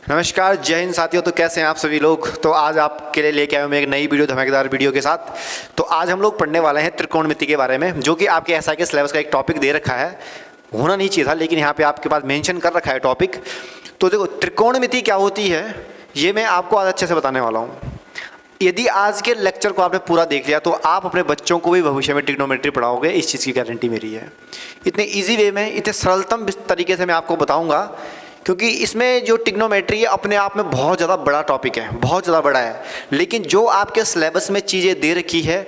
नमस्कार, जय हिंद साथियों। तो कैसे हैं आप सभी लोग। तो आज आपके लिए लेके आया हूँ मैं एक नई वीडियो, धमाकेदार वीडियो के साथ। तो आज हम लोग पढ़ने वाले हैं त्रिकोणमिति के बारे में, जो कि आपके एसआई के सिलेबस का एक टॉपिक दे रखा है। होना नहीं चाहिए था, लेकिन यहाँ पे आपके पास मेंशन कर रखा है टॉपिक। तो देखो, त्रिकोणमिति क्या होती है ये मैं आपको आज अच्छे से बताने वाला हूँ। यदि आज के लेक्चर को आपने पूरा देख लिया तो आप अपने बच्चों को भी भविष्य में ट्रिग्नोमेट्री पढ़ाओगे, इस चीज़ की गारंटी मेरी है। इतने इजी वे में, इतने सरलतम तरीके से मैं आपको बताऊंगा, क्योंकि इसमें जो ट्रिग्नोमेट्री है अपने आप में बहुत ज़्यादा बड़ा टॉपिक है, बहुत ज़्यादा बड़ा है। लेकिन जो आपके सिलेबस में चीज़ें दे रखी है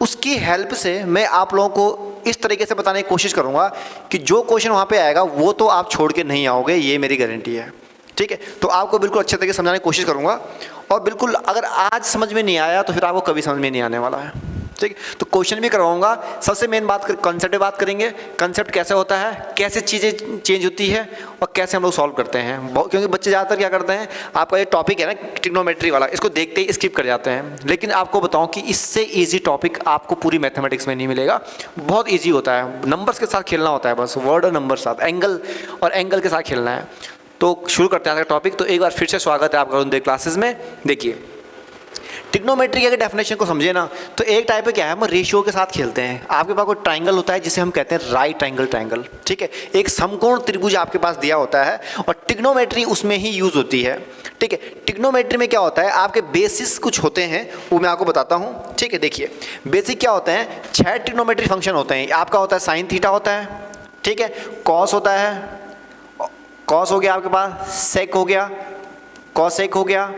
उसकी हेल्प से मैं आप लोगों को इस तरीके से बताने की कोशिश करूँगा कि जो क्वेश्चन वहाँ पर आएगा वो तो आप छोड़ के नहीं आओगे, ये मेरी गारंटी है। ठीक है, तो आपको बिल्कुल अच्छे तरीके से समझाने की कोशिश करूँगा। और बिल्कुल अगर आज समझ में नहीं आया तो फिर आपको कभी समझ में नहीं आने वाला है। ठीक, तो क्वेश्चन भी करवाऊंगा। सबसे मेन बात कॉन्सेप्ट पे बात करेंगे। कॉन्सेप्ट कैसे होता है, कैसे चीज़ें चेंज होती है और कैसे हम लोग सॉल्व करते हैं। क्योंकि बच्चे ज़्यादातर क्या करते हैं, आपका ये टॉपिक है ना ट्रिग्नोमेट्री वाला, इसको देखते ही स्किप कर जाते हैं। लेकिन आपको बताऊं कि इससे ईजी टॉपिक आपको पूरी मैथमेटिक्स में नहीं मिलेगा। बहुत ईजी होता है, नंबर्स के साथ खेलना होता है, बस वर्ड और नंबर साथ, एंगल और एंगल के साथ खेलना है। तो शुरू करते हैं टॉपिक। तो एक बार फिर से स्वागत है आपका उन क्लासेस में। देखिए, ट्रिग्नोमेट्री के डेफिनेशन को समझे ना, तो एक टाइप है क्या है, हम रेशियो के साथ खेलते हैं। आपके पास कोई ट्राइंगल होता है जिसे हम कहते हैं राइट एंगल ट्राइंगल। ठीक है, एक समकोण त्रिभुज आपके पास दिया होता है और ट्रिग्नोमेट्री उसमें ही यूज होती है। ठीक है, ट्रिग्नोमेट्री में क्या होता है, आपके बेसिस कुछ होते हैं, वो मैं आपको बताता हूँ। ठीक है, देखिए बेसिक क्या होते हैं, 6 ट्रिग्नोमेट्री फंक्शन होते हैं। आपका होता है साइन थीटा होता है, ठीक है, कॉस होता है, कॉस हो गया आपके पास, सेक हो गया, कॉसेक हो गया,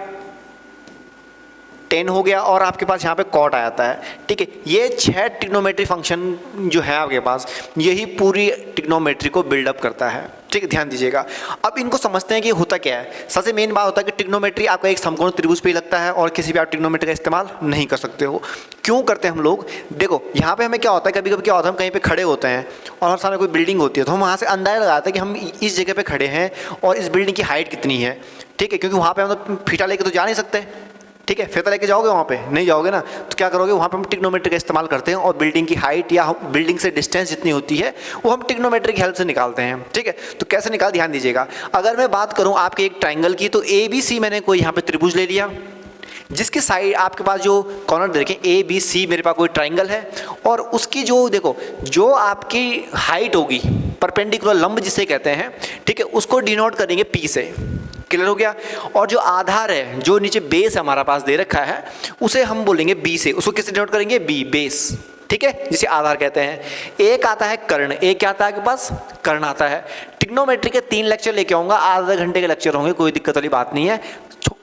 टेन हो गया, और आपके पास यहाँ पे कॉट आ जाता है। ठीक है, ये 6 ट्रिग्नोमेट्री फंक्शन जो है आपके पास, यही पूरी ट्रिग्नोमेट्री को बिल्डअप करता है। ठीक है, ध्यान दीजिएगा। अब इनको समझते हैं कि होता क्या है। सबसे मेन बात होता है कि ट्रिग्नोमेट्री आपका एक समकोण त्रिभुज पे ही लगता है और किसी भी आप ट्रिग्नोमेट्री का इस्तेमाल नहीं कर सकते हो। क्यों करते हैं हम लोग, देखो यहाँ पे हमें क्या होता है, कभी कभी क्या होता है, हम कहीं पे खड़े होते हैं और हमारे सामने कोई बिल्डिंग होती है, तो हम वहाँ से अंदाजा लगाते हैं कि हम इस जगह पे खड़े हैं और इस बिल्डिंग की हाइट कितनी है। ठीक है, क्योंकि वहाँ पे हम तो फीता लेके तो जा नहीं सकते। ठीक है, फिर लेके जाओगे वहाँ पे नहीं जाओगे ना, तो क्या करोगे, वहाँ पे हम ट्रिग्नोमेट्री का इस्तेमाल करते हैं और बिल्डिंग की हाइट या बिल्डिंग से डिस्टेंस जितनी होती है वो हम ट्रिग्नोमेट्री की हेल्प से निकालते हैं। ठीक है, तो कैसे निकाल, ध्यान दीजिएगा। अगर मैं बात करूँ आपके एक ट्राइंगल की, तो ABC मैंने कोई यहाँ पे त्रिभुज ले लिया, जिसके साइड आपके पास जो कॉर्नर देखें ABC, मेरे पास कोई ट्राइंगल है और उसकी जो देखो जो आपकी हाइट होगी, परपेंडिकुलर लंब जिसे कहते हैं, ठीक है, उसको डिनोट करेंगे P से। क्लियर हो गया। और जो आधार है, जो नीचे बेस हमारा पास दे रखा है, उसे हम बोलेंगे B से। उसको किससे डिनोट करेंगे, B, बेस। ठीक है, जिसे आधार कहते हैं। एक आता है कर्ण, एक क्या आता है आपके पास, कर्ण आता है। ट्रिग्नोमेट्री के 3 लेक्चर लेके आऊंगा, आधा घंटे के लेक्चर होंगे, कोई दिक्कत वाली बात नहीं है।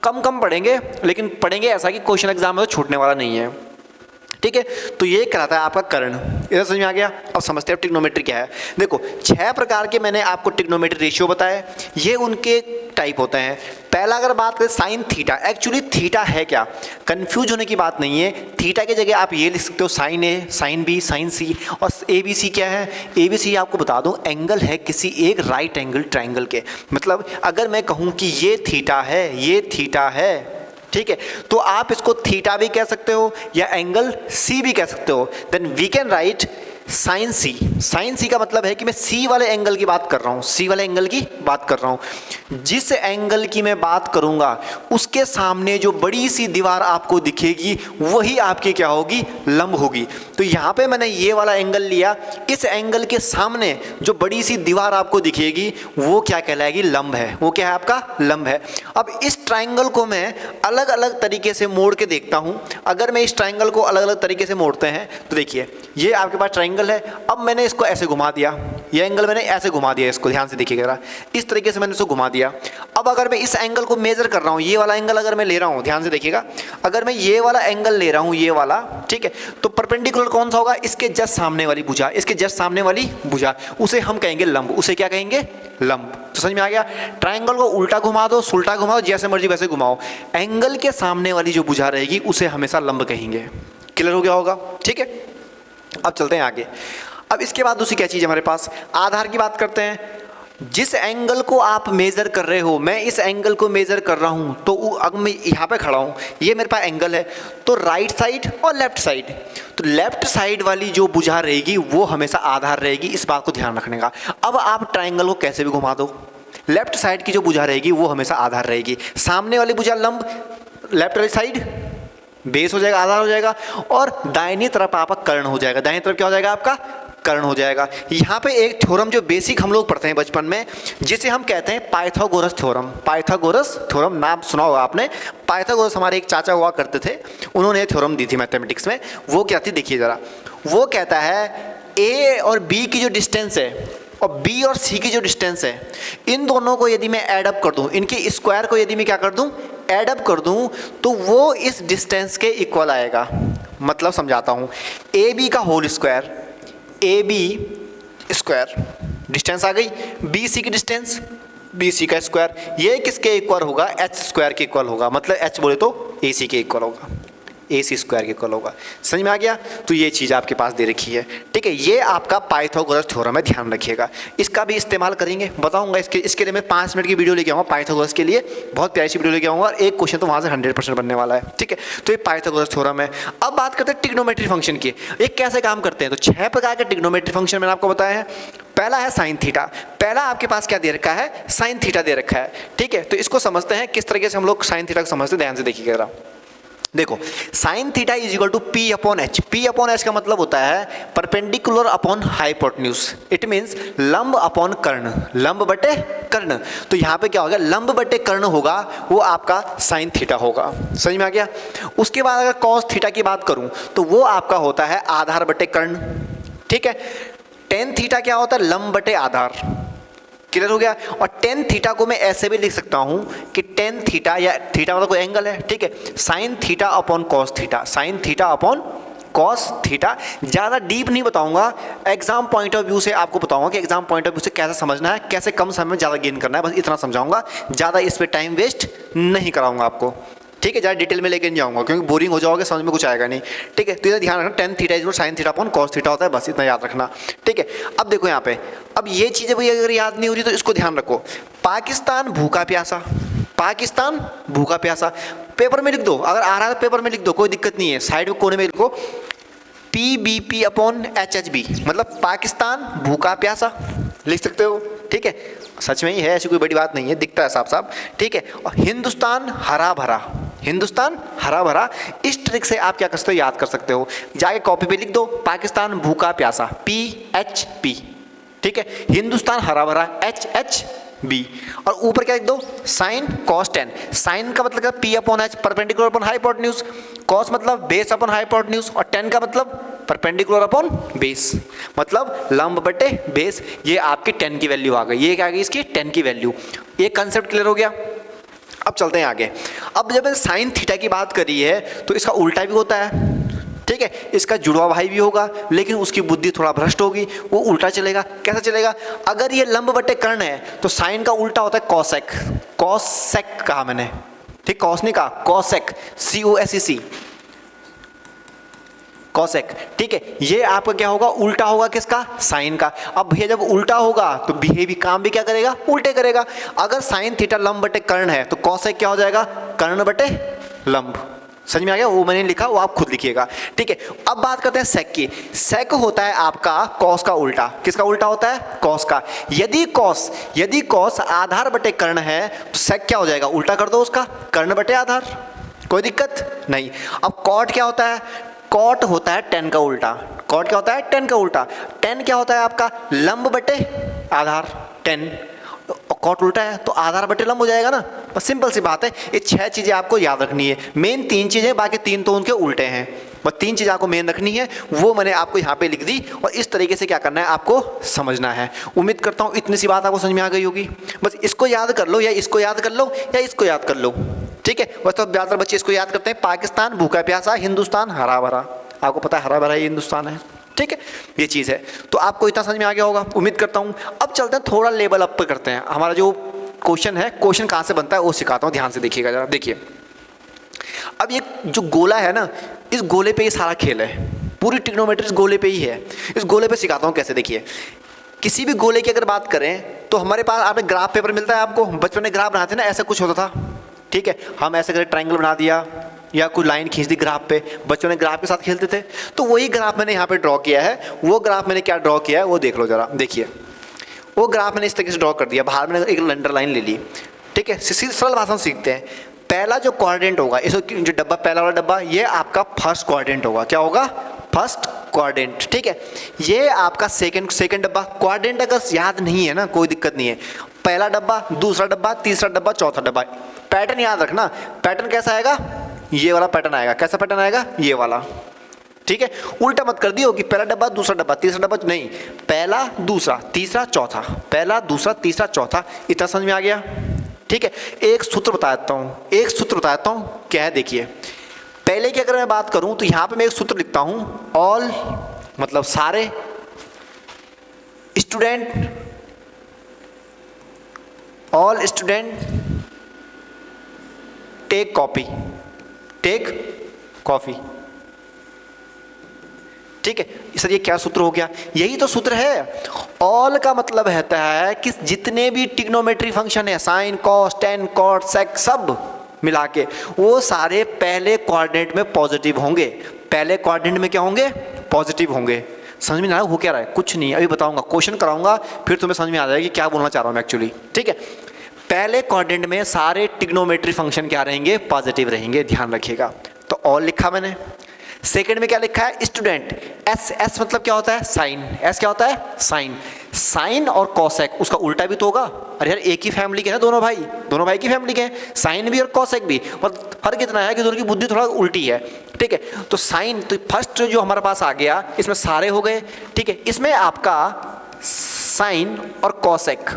कम पढ़ेंगे, लेकिन पढ़ेंगे ऐसा कि क्वेश्चन एग्जाम में तो छूटने वाला नहीं है। ठीक है, तो ये कहलाता है आपका कर्ण। इधर समझ में आ गया। अब समझते हैं ट्रिग्नोमेट्री क्या है। देखो 6 प्रकार के मैंने आपको ट्रिग्नोमेट्री रेशियो बताए, ये उनके टाइप होते हैं। पहला अगर बात करें साइन थीटा, एक्चुअली थीटा है क्या, कंफ्यूज होने की बात नहीं है। थीटा की जगह आप ये लिख सकते हो sine A, sine B, sine C। और ABC क्या है, ABC आपको बता दूं एंगल है किसी एक राइट एंगल ट्राइंगल के। मतलब अगर मैं कहूँ कि ये थीटा है, ये थीटा है, ठीक है, तो आप इसको थीटा भी कह सकते हो या एंगल C भी कह सकते हो। Then we can write sine C। Sine C का मतलब है कि मैं C वाले एंगल की बात कर रहा हूँ, C वाले एंगल की बात कर रहा हूँ। जिस एंगल की मैं बात करूँगा उसके सामने जो बड़ी सी दीवार आपको दिखेगी वही आपकी क्या होगी, लंब होगी। तो यहाँ पे मैंने ये वाला एंगल लिया, इस एंगल के सामने जो बड़ी सी दीवार आपको दिखेगी वो क्या कहलाएगी, लंब है। वो क्या है, आपका लंब है। अब इस ट्राइंगल को मैं अलग अलग तरीके से मोड़ के देखता हूँ। अगर मैं इस ट्राइंगल को अलग अलग तरीके से मोड़ते हैं तो देखिए ये आपके पास ट्राइंगल है। अब मैंने इसको ऐसे घुमा दिया, ये एंगल मैंने ऐसे घुमा दिया, इसको ध्यान से देखिएगा, इस तरीके से मैंने इसको घुमा दिया। अब अगर मैं इस एंगल को मेजर कर रहा हूँ, ये वाला एंगल अगर मैं ले रहा हूँ, ध्यान से देखिएगा, अगर मैं ये वाला एंगल ले रहा हूँ, ये वाला, ठीक है, तो परपेंडिकुलर कौन सा होगा, इसके जस्ट सामने वाली भुजा, इसके जस्ट सामने वाली भुजा, उसे हम कहेंगे लंब। उसे क्या कहेंगे, लंब। तो समझ में आ गया। ट्राइंगल को उल्टा घुमा दो, सुल्टा घुमाओ, जैसे मर्जी वैसे घुमाओ, एंगल के सामने वाली जो भुजा रहेगी उसे हमेशा लंब कहेंगे। क्लियर हो गया होगा। ठीक है, अब चलते हैं आगे। अब इसके बाद दूसरी क्या चीज़ हमारे पास, आधार की बात करते हैं। जिस एंगल को आप मेज़र कर रहे हो, मैं इस एंगल को मेज़र कर रहा हूँ, तो अब मैं यहाँ पे खड़ा हूँ, ये मेरे पास एंगल है, तो राइट साइड और लेफ्ट साइड, तो लेफ्ट साइड वाली जो भुजा रहेगी वो हमेशा आधार रहेगी, इस बात को ध्यान रखने का। अब आप ट्राइंगल को कैसे भी घुमा दो, लेफ्ट साइड की जो भुजा रहेगी वो हमेशा आधार रहेगी, सामने वाली भुजा लंब, लेफ्ट वाली साइड बेस हो जाएगा, आधार हो जाएगा, और दाहिनी तरफ आपका कर्ण हो जाएगा। दाहिनी तरफ क्या हो जाएगा आपका? कर्ण हो जाएगा। यहाँ पे एक थ्योरम जो बेसिक हम लोग पढ़ते हैं बचपन में, जिसे हम कहते हैं पाइथागोरस थ्योरम। पाइथागोरस थ्योरम नाम सुना होगा आपने। पाइथागोरस हमारे एक चाचा हुआ करते थे, उन्होंने थ्योरम दी थी मैथमेटिक्स में। वो क्या थी देखिए ज़रा। वो कहता है ए और बी की जो डिस्टेंस है और बी और सी की जो डिस्टेंस है, इन दोनों को यदि मैं ऐड अप कर दूं, इनके स्क्वायर को यदि मैं क्या कर दूं? ऐड अप कर दूं, तो वो इस डिस्टेंस के इक्वल आएगा। मतलब समझाता हूं, ए बी का whole square, A B square distance आ गई, बी सी की डिस्टेंस, बी सी का स्क्वायर, ये किसके इक्वल होगा? एच स्क्वायर के इक्वल होगा। मतलब एच बोले तो ए सी के इक्वल होगा, ए सी स्क्वायर के इक्वल होगा। समझ में आ गया? तो ये चीज़ आपके पास दे रखी है, ठीक है। ये आपका पाइथागोरस थ्योरम है, ध्यान रखिएगा। इसका भी इस्तेमाल करेंगे, बताऊंगा। इसके लिए मैं 5 मिनट की वीडियो लेके आऊँगा पाइथागोरस के लिए, बहुत प्यारी सी वीडियो लेके आऊँगा, और एक क्वेश्चन तो वहाँ से 100% बनने वाला है, ठीक है। तो ये पाइथागोरस थ्योरम है। अब बात करते हैं ट्रिग्नोमेट्री फंक्शन की, ये कैसे काम करते हैं। तो 6 प्रकार के ट्रिग्नोमेट्री फंक्शन मैंने आपको बताया है। पहला है साइन थीटा। पहला आपके पास क्या दे रखा है? साइन थीटा दे रखा है, ठीक है। तो इसको समझते हैं किस तरीके से हम लोग साइन थीटा को समझते हैं, ध्यान से देखिएगा जरा। देखो, sine theta is equal to P upon H. P upon H का मतलब होता है perpendicular upon hypotenuse. It means लंब अपॉन कर्ण, लंब बटे कर्ण। तो यहाँ पे क्या होगा? लंब बटे कर्ण होगा, वो आपका साइन थीटा होगा। समझ में आ गया? उसके बाद अगर कॉस थीटा की बात करूँ तो वो आपका होता है आधार बटे कर्ण, ठीक है। टेन थीटा क्या होता है? लंब बटे आधार। क्लियर हो गया? और टेन थीटा को मैं ऐसे भी लिख सकता हूं कि टेन थीटा, या थीटा मतलब कोई एंगल है, ठीक है, sine theta upon cos theta, sine theta upon cos theta. ज़्यादा डीप नहीं बताऊंगा, एग्जाम पॉइंट ऑफ व्यू से आपको बताऊंगा कि एग्जाम पॉइंट ऑफ व्यू से कैसे समझना है, कैसे कम समय में ज़्यादा गेन करना है, बस इतना समझाऊंगा। ज़्यादा इस पर टाइम वेस्ट नहीं कराऊंगा आपको, ठीक है। ज़्यादा डिटेल में लेके नहीं जाऊंगा क्योंकि बोरिंग हो जाओगे, समझ में कुछ आएगा नहीं, ठीक है। तो इधर ध्यान रखना, tan theta is sine theta upon cos theta होता है, बस इतना याद रखना, ठीक है। अब देखो यहाँ पे, अब ये चीज़ें भाई अगर याद नहीं हो रही तो इसको ध्यान रखो। पाकिस्तान भूखा प्यासा, पाकिस्तान भूखा प्यासा, पेपर में लिख दो, अगर आ रहा है तो पेपर में लिख दो, कोई दिक्कत नहीं है। साइड में कोने में लिखो P B P upon H H B, मतलब पाकिस्तान भूखा प्यासा लिख सकते हो, ठीक है। सच में ही है, ऐसी कोई बड़ी बात नहीं है, दिखता है साफ साफ, ठीक है। और हिंदुस्तान हरा भरा, हिंदुस्तान हरा भरा, इस ट्रिक से आप क्या कर सकते हो? याद कर सकते हो। जाके कॉपी पे लिख दो पाकिस्तान भूखा प्यासा, पी एच पी, ठीक है। हिंदुस्तान हरा भरा, एच एच बी, और ऊपर क्या लिख दो? Sine cos tan. साइन का मतलब क्या? P upon H, perpendicular upon hypotenuse. Cos मतलब बेस अपॉन हाइपोटेन्यूज, और टेन का मतलब परपेंडिकुलर अपॉन बेस, मतलब लंब बटे बेस। ये आपकी 10 की वैल्यू आ गई, ये क्या आ गई? इसकी 10 की वैल्यू। ये कंसेप्ट क्लियर हो गया? अब चलते हैं आगे। अब जब साइन थीटा की बात करी है तो इसका उल्टा भी होता है, ठीक है। इसका जुड़वा भाई भी होगा, लेकिन उसकी बुद्धि थोड़ा भ्रष्ट होगी, वो उल्टा चलेगा। कैसा चलेगा? अगर ये लंब बटे कर्ण है तो साइन का उल्टा होता है कॉसेक। कॉसेक कहा मैंने, ठीक, कॉस नहीं कहा, कॉसेक, COSEC, कॉसेक, ठीक है। ये आपका क्या होगा? उल्टा होगा किसका? साइन का। अब भैया जब उल्टा होगा तो भी काम भी क्या करेगा? उल्टे करेगा। अगर साइन थीटा लंब बटे कर्ण है तो कॉसेक क्या हो जाएगा? कर्ण बटे लंब। समझ में आ गया? वो मैंने लिखा, वो आप खुद लिखिएगा, ठीक है। अब बात करते हैं सेक की। सेक होता है आपका कॉस का उल्टा। किसका उल्टा होता है? कॉस का। यदि कॉस आधार बटे कर्ण है तो सेक क्या हो जाएगा? उल्टा कर दो उसका, कर्ण बटे आधार, कोई दिक्कत नहीं। अब कॉट क्या होता है? कॉट होता है टेन का उल्टा। कॉट क्या होता है? टेन का उल्टा। टेन क्या होता है आपका? लंब बटे आधार, टेन। कॉट उल्टा है तो आधार बटे लंब हो जाएगा ना, बस सिंपल सी बात है। ये 6 चीज़ें आपको याद रखनी है, मेन 3 चीज़ें, बाकी 3 तो उनके उल्टे हैं, बस 3 चीज़ें आपको मेन रखनी है, वो मैंने आपको यहाँ पे लिख दी। और इस तरीके से क्या करना है आपको समझना है। उम्मीद करता हूँ इतनी सी बात आपको समझ में आ गई होगी। बस इसको याद कर लो, या इसको याद कर लो, या इसको याद कर लो, ठीक है। बस तो ज़्यादातर बच्चे इसको याद करते हैं, पाकिस्तान भूखा प्यासा, हिंदुस्तान हरा भरा। आपको पता है हरा भरा ही हिंदुस्तान है, ठीक है। ये चीज़ है, तो आपको इतना समझ में आ गया होगा, उम्मीद करता हूँ। अब चलते हैं थोड़ा लेवल अप पे करते हैं। हमारा जो क्वेश्चन है, क्वेश्चन कहाँ से बनता है वो सिखाता हूँ, ध्यान से देखिएगा जरा। देखिए, अब ये जो गोला है ना, इस गोले पे ये सारा खेल है, पूरी ट्रिग्नोमेट्री इस गोले पे ही है। इस गोले पे सिखाता हूँ कैसे। देखिए, किसी भी गोले की अगर बात करें तो हमारे पास आपने ग्राफ पेपर मिलता है आपको, बचपन में ग्राफ बनाते ना, ऐसा कुछ होता था, ठीक है। हम ऐसे करके ट्रायंगल बना दिया या कोई लाइन खींच दी ग्राफ पे, बच्चों ने ग्राफ के साथ खेलते थे। तो वही ग्राफ मैंने यहाँ पे ड्रॉ किया है। वो ग्राफ मैंने क्या ड्रॉ किया है वो देख लो जरा। देखिए, वो ग्राफ मैंने इस तरीके से ड्रॉ कर दिया, बाहर मैंने एक अंडरलाइन ले ली, ठीक है। सरल भाषा में सीखते हैं। पहला जो क्वाड्रेंट होगा, इसको जो डब्बा, पहला वाला डब्बा, ये आपका फर्स्ट क्वाड्रेंट होगा। क्या होगा? फर्स्ट क्वाड्रेंट, ठीक है। ये आपका सेकंड डब्बा। क्वाड्रेंट अगर याद नहीं है ना, कोई दिक्कत नहीं है। पहला डब्बा, दूसरा डब्बा, तीसरा डब्बा, चौथा डब्बा। पैटर्न याद रखना। पैटर्न कैसा आएगा? ये वाला पैटर्न आएगा। कैसा पैटर्न आएगा? ये वाला, ठीक है। उल्टा मत कर दियो कि पहला डब्बा, दूसरा डब्बा, तीसरा डब्बा, नहीं, पहला, दूसरा, तीसरा, चौथा, पहला, दूसरा, तीसरा, चौथा। इतना समझ में आ गया, ठीक है। एक सूत्र बता देता हूँ, क्या है देखिए। पहले की अगर मैं बात करूं तो यहां पे मैं एक सूत्र लिखता हूं, ऑल मतलब सारे student, all student take copy, ठीक है। सर ये क्या सूत्र हो गया? यही तो सूत्र है। ऑल का मतलब रहता है कि जितने भी ट्रिग्नोमेट्री फंक्शन है, साइन, कॉस, टेन, कॉट, सेक, सब मिला के, वो सारे पहले क्वाड्रेंट में पॉजिटिव होंगे। पहले क्वाड्रेंट में क्या होंगे? पॉजिटिव होंगे। समझ में ना हो क्या रहा है? कुछ नहीं, अभी बताऊंगा, क्वेश्चन कराऊंगा, फिर तुम्हें समझ में आ जाएगा कि क्या बोलना चाह रहा हूं मैं एक्चुअली, ठीक है। पहले क्वाड्रेंट में सारे ट्रिग्नोमेट्री फंक्शन क्या रहेंगे? पॉजिटिव रहेंगे, ध्यान रखिएगा। तो ऑल लिखा मैंने। सेकंड में क्या लिखा है? स्टूडेंट। एस मतलब क्या होता है? साइन। एस क्या होता है? साइन। साइन और कॉसेक उसका उल्टा भी तो होगा। अरे यार एक ही फैमिली के हैं दोनों भाई की फैमिली के हैं, साइन भी और कॉसेक भी। मतलब फर्क इतना है कि दोनों की बुद्धि थोड़ा उल्टी है, ठीक है। तो साइन, तो फर्स्ट जो हमारे पास आ गया, इसमें सारे हो गए, ठीक है। इसमें आपका साइन और कॉसेक,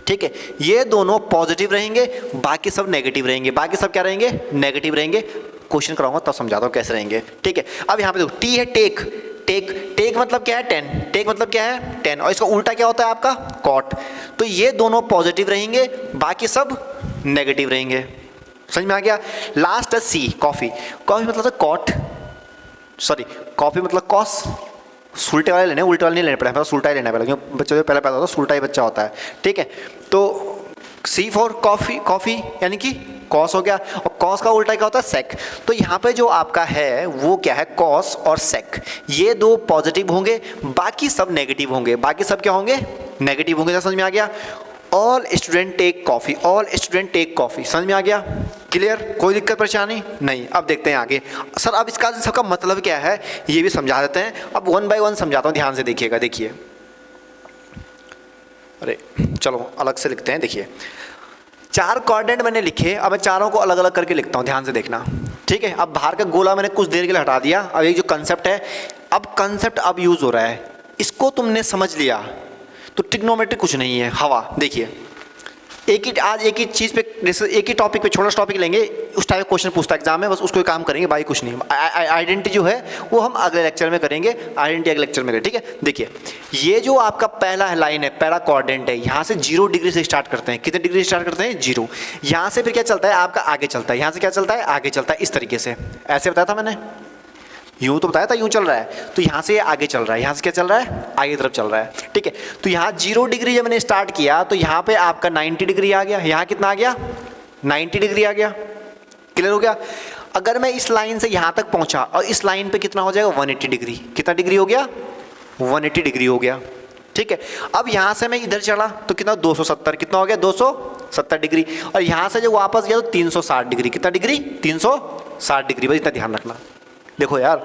ठीक है, ये दोनों पॉजिटिव रहेंगे, बाकी सब नेगेटिव रहेंगे। बाकी सब क्या रहेंगे? नेगेटिव रहेंगे। क्वेश्चन कराऊंगा तब समझाता हूँ कैसे रहेंगे, ठीक है। अब यहाँ पे देखो, टी है टेक। टेक मतलब क्या है? 10। टेक मतलब क्या है? 10। और इसका उल्टा क्या होता है आपका? कॉट। तो ये दोनों पॉजिटिव रहेंगे, बाकी सब नेगेटिव रहेंगे। समझ में आ गया? लास्ट है सी, कॉफी। कॉफी मतलब कॉट, सॉरी कॉफी मतलब कॉस। उल्टे वाले लेने, उल्टे वाले नहीं लेने पड़े, उल्टा ही लेना पड़ेगा, क्योंकि बच्चे जो पहले पैदा होता है उल्टा ही बच्चा होता है, ठीक है। तो सी फॉर कॉफी यानी कि कॉस हो गया, और कॉस का उल्टा क्या होता है? सेक। तो यहाँ पे जो आपका है वो क्या है? कॉस और सेक। ये दो पॉजिटिव होंगे, बाकी सब नेगेटिव होंगे। बाकी सब क्या होंगे? नेगेटिव होंगे। समझ में आ गया? All student take coffee, all student take coffee. समझ में आ गया? क्लियर? कोई दिक्कत परेशानी नहीं? अब देखते हैं आगे। सर अब इसका सबका मतलब क्या है ये भी समझा देते हैं। अब 1 बाय 1 समझाता हूँ, ध्यान से देखिएगा। देखिए, अरे चलो अलग से लिखते हैं। देखिए 4 क्वाड्रेंट मैंने लिखे, अब मैं चारों को अलग अलग करके लिखता हूँ, ध्यान से देखना, ठीक है। अब बाहर का गोला मैंने कुछ देर के लिए हटा दिया। अब एक जो कंसेप्ट है, अब कंसेप्ट अब यूज हो रहा है, इसको तुमने समझ लिया तो ट्रिग्नोमेट्री कुछ नहीं है, हवा। देखिए एक ही चीज़ पे, जैसे एक ही टॉपिक पे छोटा टॉपिक लेंगे, उस टाइप का क्वेश्चन पूछता है एग्जाम में, बस उसको काम करेंगे, बाकी कुछ नहीं। आइडेंटिटी जो है वो हम अगले लेक्चर में करेंगे, आइडेंटिटी अगले लेक्चर में करेंगे, ठीक है। देखिए ये जो आपका पहला लाइन है, पहला क्वाड्रेंट है, यहाँ से 0 डिग्री से स्टार्ट करते हैं। कितने डिग्री से स्टार्ट करते हैं? 0। यहाँ से फिर क्या चलता है आपका? आगे चलता है। यहाँ से क्या चलता है? आगे चलता है, इस तरीके से। ऐसे बताया था मैंने, यूँ तो बताया था, यूँ चल रहा है, तो यहाँ से आगे चल रहा है, यहाँ से क्या चल रहा है? आगे तरफ चल रहा है, ठीक है। तो यहाँ 0 डिग्री जब मैंने स्टार्ट किया तो यहाँ पे आपका 90 डिग्री आ गया। यहाँ कितना आ गया? 90 डिग्री आ गया। क्लियर हो गया? अगर मैं इस लाइन से यहाँ तक पहुँचा और इस लाइन पे कितना हो जाएगा? 180 डिग्री। कितना डिग्री हो गया? 180 डिग्री हो गया, ठीक है। अब यहाँ से मैं इधर चला तो कितना? 270। कितना हो गया? 270 डिग्री। और यहाँ से जब वापस गया तो 360 डिग्री। कितना डिग्री? 360 डिग्री। बस इतना ध्यान रखना। देखो यार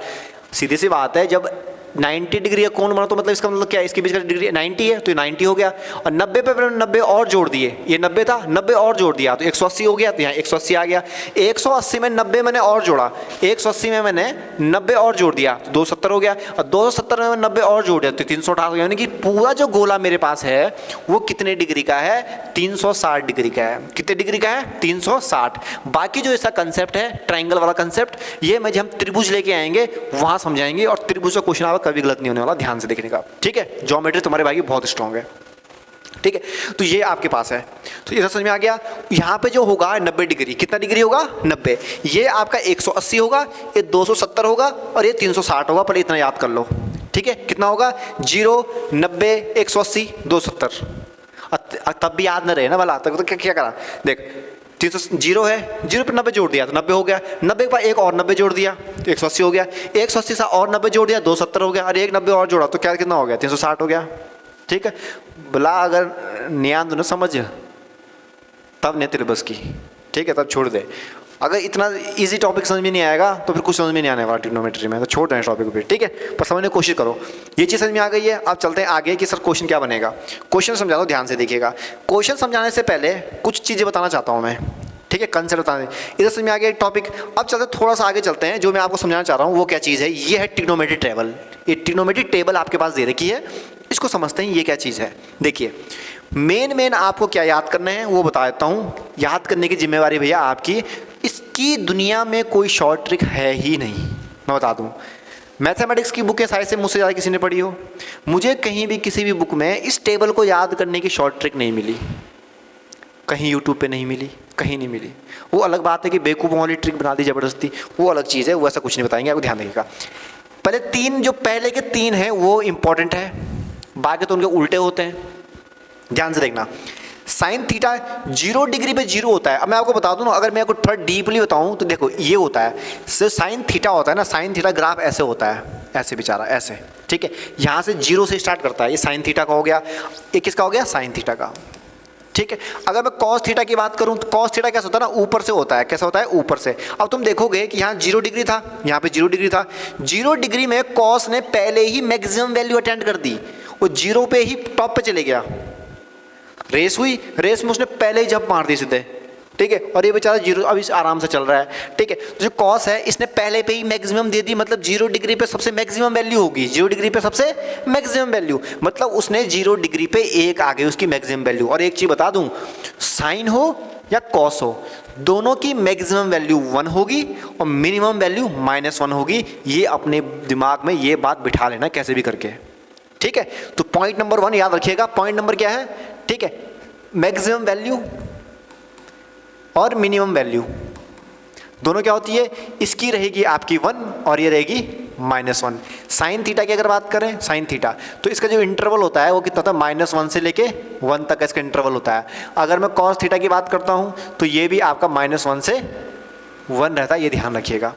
सीधी सी बात है, जब 90 डिग्री का कोण बना तो मतलब इसका मतलब क्या है? इसके बीच का डिग्री 90 है, तो ये 90 हो गया। और 90 पे 90 और जोड़ दिए, ये 90 था, 90 और जोड़ दिया तो 180 हो गया। तो यहाँ 180 आ गया। 180 में 90 मैंने और जोड़ा, 180 में मैंने 90 और जोड़ दिया तो 270 हो गया। और 270 में 90 और जोड़ दिया तो 360 हो गया। यानी कि पूरा जो गोला मेरे पास है वो कितने डिग्री का है? 360 डिग्री का है। कितने डिग्री का है? 360। बाकी जो इसका कंसेप्ट है ट्राइंगल वाला कंसेप्ट, ये मैं जब हम त्रिभुज लेके आएंगे वहाँ समझाएंगे। और त्रिभुज का क्वेश्चन आपका कभी गलत नहीं होने वाला, ध्यान से देखने का, ठीक है। ज्योमेट्री तुम्हारे भाई की बहुत स्ट्रांग है, ठीक है। तो ये आपके पास है, तो ये समझ में आ गया। यहाँ पे जो होगा 90 डिग्री, कितना डिग्री होगा? 90। ये आपका 180 होगा, ये 270 होगा और ये 360 होगा। पर इतना याद कर लो, ठीक है। कितना होगा? 0, 90, 180, 270। तब भी याद न रहे ना भला, तब तो क्या करा? देख 0 है, 0 पर 90 जोड़ दिया तो 90 हो गया। 90 के बाद एक और 90 जोड़ दिया तो 180 हो गया। 180 से और 90 जोड़ दिया 270 हो गया। और एक 90 और जोड़ा तो क्या कितना हो गया? 360 हो गया, ठीक है, बोला अगर न्यान न समझ तब नहीं तेरे बस की, ठीक है, तब छोड़ दे। अगर इतना इजी टॉपिक समझ में नहीं आएगा तो फिर कुछ समझ में नहीं आने वाला ट्रिग्नोमेट्री में, तो छोड़ दें टॉपिक को, ठीक है, पर समझने की कोशिश करो। ये चीज़ समझ में आ गई है। अब चलते हैं आगे कि सर क्वेश्चन क्या बनेगा। क्वेश्चन समझा दो, ध्यान से देखिएगा। क्वेश्चन समझाने से पहले कुछ चीज़ें बताना चाहता हूँ मैं, ठीक है, कंसेप्ट बताने। इधर समझ में आ गया एक टॉपिक। अब चलते थोड़ा सा आगे चलते हैं। जो मैं आपको समझाना चाह रहा हूँ वो क्या चीज़ है, ये है ट्रिग्नोमेट्री टेबल। ये ट्रिग्नोमेट्री टेबल आपके पास दे रखी है, इसको समझते हैं ये क्या चीज़ है। देखिए मेन आपको क्या याद करना है वो बता देता हूँ। याद करने की जिम्मेवारी भैया आपकी, इसकी दुनिया में कोई शॉर्ट ट्रिक है ही नहीं। मैं बता दूँ, मैथमेटिक्स की बुकें साइंस से मुझसे ज़्यादा किसी ने पढ़ी हो, मुझे कहीं भी किसी भी बुक में इस टेबल को याद करने की शॉर्ट ट्रिक नहीं मिली, कहीं यूट्यूब पे नहीं मिली, कहीं नहीं मिली। वो अलग बात है कि बेवकूफ़ों वाली ट्रिक बना दी ज़बरदस्ती, वो अलग चीज़ है, वो ऐसा कुछ नहीं बताएंगे, आपको ध्यान रखिएगा। पहले तीन, जो पहले के तीन हैं वो इंपॉर्टेंट है, बाकी तो उनके उल्टे होते हैं। ध्यान से देखना, साइन थीटा 0 डिग्री पे 0 होता है। अब मैं आपको बता दूं ना, अगर मैं आपको थोड़ा डीपली बताऊं तो देखो ये होता है, साइन थीटा होता है ना, साइन थीटा ग्राफ ऐसे होता है, ऐसे बेचारा ऐसे, ठीक है, यहाँ से 0 से स्टार्ट करता है। ये साइन थीटा का हो गया, ये किसका हो गया, साइन थीटा का, ठीक है। अगर मैं कॉस थीटा की बात करूं तो कॉस थीटा कैसा होता है ना, ऊपर से होता है। कैसा होता है, ऊपर से। अब तुम देखोगे कि यहाँ 0 डिग्री था, यहाँ पे 0 डिग्री था। 0 डिग्री में कॉस ने पहले ही मैक्सिमम वैल्यू अटेंड कर दी, वो 0 पे ही टॉप पे चले गया। रेस हुई, रेस में उसने पहले ही जंप मार दी सीधे, ठीक है, और ये बेचारा 0 अभी आराम से चल रहा है, ठीक है। जो कॉस है इसने पहले पे ही मैक्सिमम दे दी, मतलब 0 डिग्री पे सबसे मैक्सिमम वैल्यू होगी, 0 डिग्री पे सबसे मैक्सिमम वैल्यू, मतलब उसने 0 डिग्री पे 1 आ गई उसकी मैक्सिमम वैल्यू। और एक चीज़ बता दूं, साइन हो या कॉस हो, दोनों की मैक्सिमम वैल्यू 1 होगी और मिनिमम वैल्यू -1 होगी। ये अपने दिमाग में ये बात बिठा लेना कैसे भी करके, ठीक है। तो पॉइंट नंबर 1 याद रखिएगा। पॉइंट नंबर क्या है, ठीक है, मैक्सिमम वैल्यू और मिनिमम वैल्यू दोनों क्या होती है, इसकी रहेगी आपकी 1 और ये रहेगी -1। साइन थीटा की अगर बात करें, साइन थीटा, तो इसका जो इंटरवल होता है वो कितना होता है, -1 से लेके 1 तक इसका इंटरवल होता है। अगर मैं कॉस थीटा की बात करता हूँ तो ये भी आपका -1 से 1 रहता है, ये ध्यान रखिएगा,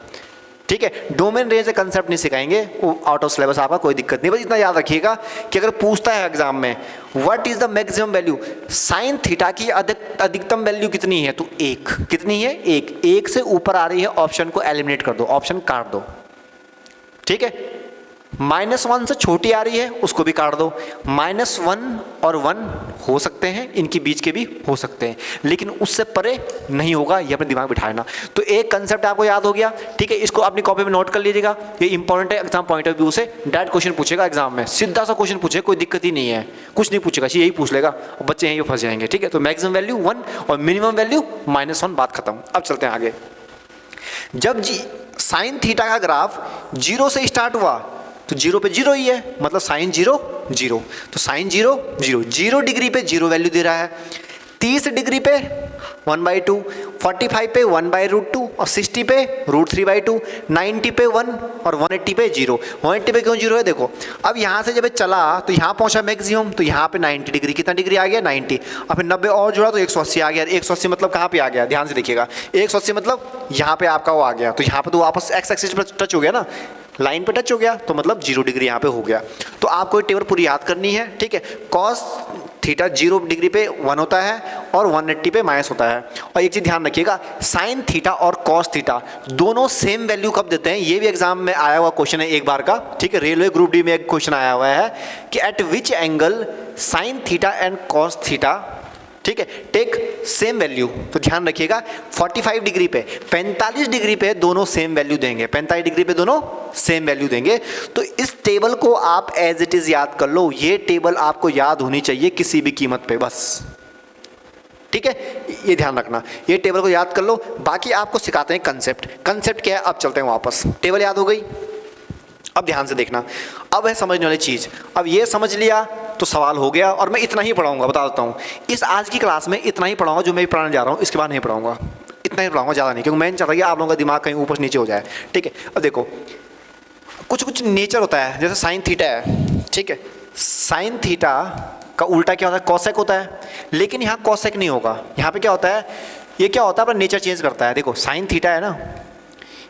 ठीक है। डोमेन रेंज कंसेप्ट नहीं सिखाएंगे, वो आउट ऑफ सिलेबस, आपका कोई दिक्कत नहीं। बस इतना याद रखिएगा कि अगर पूछता है एग्जाम में what is the maximum value, sine theta की अधिकतम वैल्यू कितनी है, तो 1। कितनी है, 1 से ऊपर आ रही है, ऑप्शन को एलिमिनेट कर दो, ऑप्शन काट दो, ठीक है। -1 से छोटी आ रही है, उसको भी काट दो। -1 और 1 हो सकते हैं, इनके बीच के भी हो सकते हैं, लेकिन उससे परे नहीं होगा, ये अपने दिमाग बिठाना। तो एक कंसेप्ट आपको याद हो गया, ठीक है, इसको अपनी कॉपी में नोट कर लीजिएगा, ये इंपॉर्टेंट है एग्जाम पॉइंट ऑफ व्यू से। डायरेक्ट क्वेश्चन पूछेगा एग्जाम में, सीधा सा क्वेश्चन पूछेगा, कोई दिक्कत ही नहीं है, कुछ नहीं पूछेगा, यही पूछ लेगा, बच्चे यहीं फंस जाएंगे, ठीक है। तो मैक्सिमम वैल्यू 1 और मिनिमम वैल्यू -1, बात खत्म। अब चलते हैं आगे। जब साइन थीटा का ग्राफ 0 से स्टार्ट हुआ तो 0 पे 0 ही है, मतलब साइन 0 0, तो साइन 0 0, 0 डिग्री पे 0 वैल्यू दे रहा है, 30 डिग्री पे 1/2, 45 पे 1/√2 और 60 पे √3/2, 90 पे 1 और 180 पे 0। 180 पे क्यों 0 है, देखो अब यहाँ से जब ये चला तो यहाँ पहुँचा मैक्सिमम, तो यहाँ पे 90 डिग्री, कितना डिग्री आ गया, 90, और फिर 90 और जुड़ा तो 180 आ गया। 180 मतलब कहाँ पे आ गया, ध्यान से देखिएगा, 180 मतलब यहाँ पे आपका वो आ गया, तो यहाँ पे तो वापस एक्स एक्सिस पर टच हो गया ना, लाइन पे टच हो गया, तो मतलब 0 डिग्री यहाँ पे हो गया। तो आपको ये टेबल पूरी याद करनी है, ठीक है। कॉस थीटा 0 डिग्री पे 1 होता है और 180 पे माइनस होता है। और एक चीज़ ध्यान रखिएगा, साइन थीटा और कॉस थीटा दोनों सेम वैल्यू कब देते हैं, ये भी एग्जाम में आया हुआ क्वेश्चन है एक बार का, ठीक है। रेलवे ग्रुप डी में एक क्वेश्चन आया हुआ है कि eight which angle sine theta and cos theta, ठीक है, टेक सेम वैल्यू। तो ध्यान रखिएगा 45 डिग्री पे 45 डिग्री पे दोनों सेम वैल्यू देंगे, 45 डिग्री पे दोनों सेम वैल्यू देंगे। तो इस टेबल को आप एज इट इज याद कर लो, ये टेबल आपको याद होनी चाहिए किसी भी कीमत पे, बस, ठीक है, ये ध्यान रखना, ये टेबल को याद कर लो। बाकी आपको सिखाते हैं कंसेप्ट। कंसेप्ट क्या है, अब चलते हैं वापस। टेबल याद हो गई, अब ध्यान से देखना, अब है समझने वाली चीज़। अब ये समझ लिया तो सवाल हो गया, और मैं इतना ही पढ़ाऊंगा, बता देता हूँ, इस आज की क्लास में इतना ही पढ़ाऊंगा जो मैं पढ़ाने जा रहा हूँ, इसके बाद नहीं पढ़ाऊंगा, इतना ही पढ़ाऊंगा, ज़्यादा नहीं, क्योंकि मैं चाहता हूँ कि आप लोगों का दिमाग कहीं ऊपर नीचे हो जाए, ठीक है। अब देखो कुछ कुछ नेचर होता है, जैसे साइन थीटा है, ठीक है, साइन थीटा का उल्टा क्या होता है, कॉसेक होता है, लेकिन यहाँ कॉसेक नहीं होगा, यहाँ पे क्या होता है, ये क्या होता है, अपना नेचर चेंज करता है। देखो साइन थीटा है ना,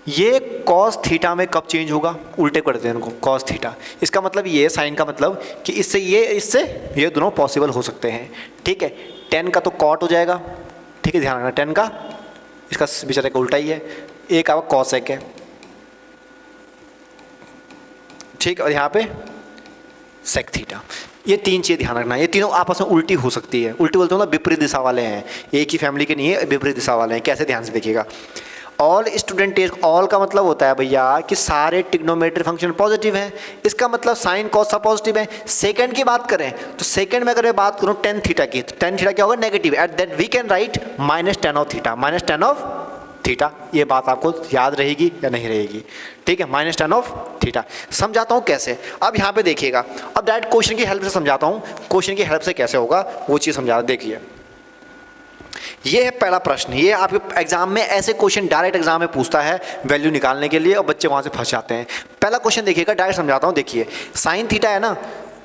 ये कॉस थीटा में कब चेंज होगा, उल्टे कर देते हैं इनको, कॉस थीटा। इसका मतलब ये साइन का मतलब कि इससे ये दोनों पॉसिबल हो सकते हैं, ठीक है। 10 का तो कॉट हो जाएगा, ठीक है, ध्यान रखना 10 का, इसका बेचारे का उल्टा ही है, एक आपका कॉसेक है, ठीक, और यहाँ पे सेक थीटा। ये तीन चीज़ ध्यान रखना, ये तीनों आपस में उल्टी हो सकती है। उल्टी बोलते हो ना, विपरीत दिशा वाले हैं, एक ही फैमिली के नहीं है, विपरीत दिशा वाले हैं। कैसे, ध्यान से देखिएगा। ऑल स्टूडेंट टेस्ट, ऑल का मतलब होता है भैया कि सारे ट्रिग्नोमेट्री फंक्शन पॉजिटिव हैं। इसका मतलब साइन कॉस सब पॉजिटिव है। सेकंड की बात करें तो सेकंड में अगर मैं बात करूं टेन थीटा की, तो टेन थीटा क्या होगा, negative. At that we can write minus tan of theta, minus tan of theta. ये बात आपको याद रहेगी या नहीं रहेगी, ठीक है, माइनस टेन ऑफ थीटा। समझाता हूँ कैसे, अब यहाँ पे देखिएगा। अब डायरेक्ट क्वेश्चन की हेल्प से समझाता हूँ, क्वेश्चन की हेल्प से कैसे होगा वो चीज़ समझा, देखिए। ये है पहला प्रश्न, ये आपके एग्जाम में ऐसे क्वेश्चन डायरेक्ट एग्जाम में पूछता है वैल्यू निकालने के लिए, और बच्चे वहाँ से फंस जाते हैं। पहला क्वेश्चन देखिएगा, डायरेक्ट समझाता हूँ। देखिए साइन थीटा है ना,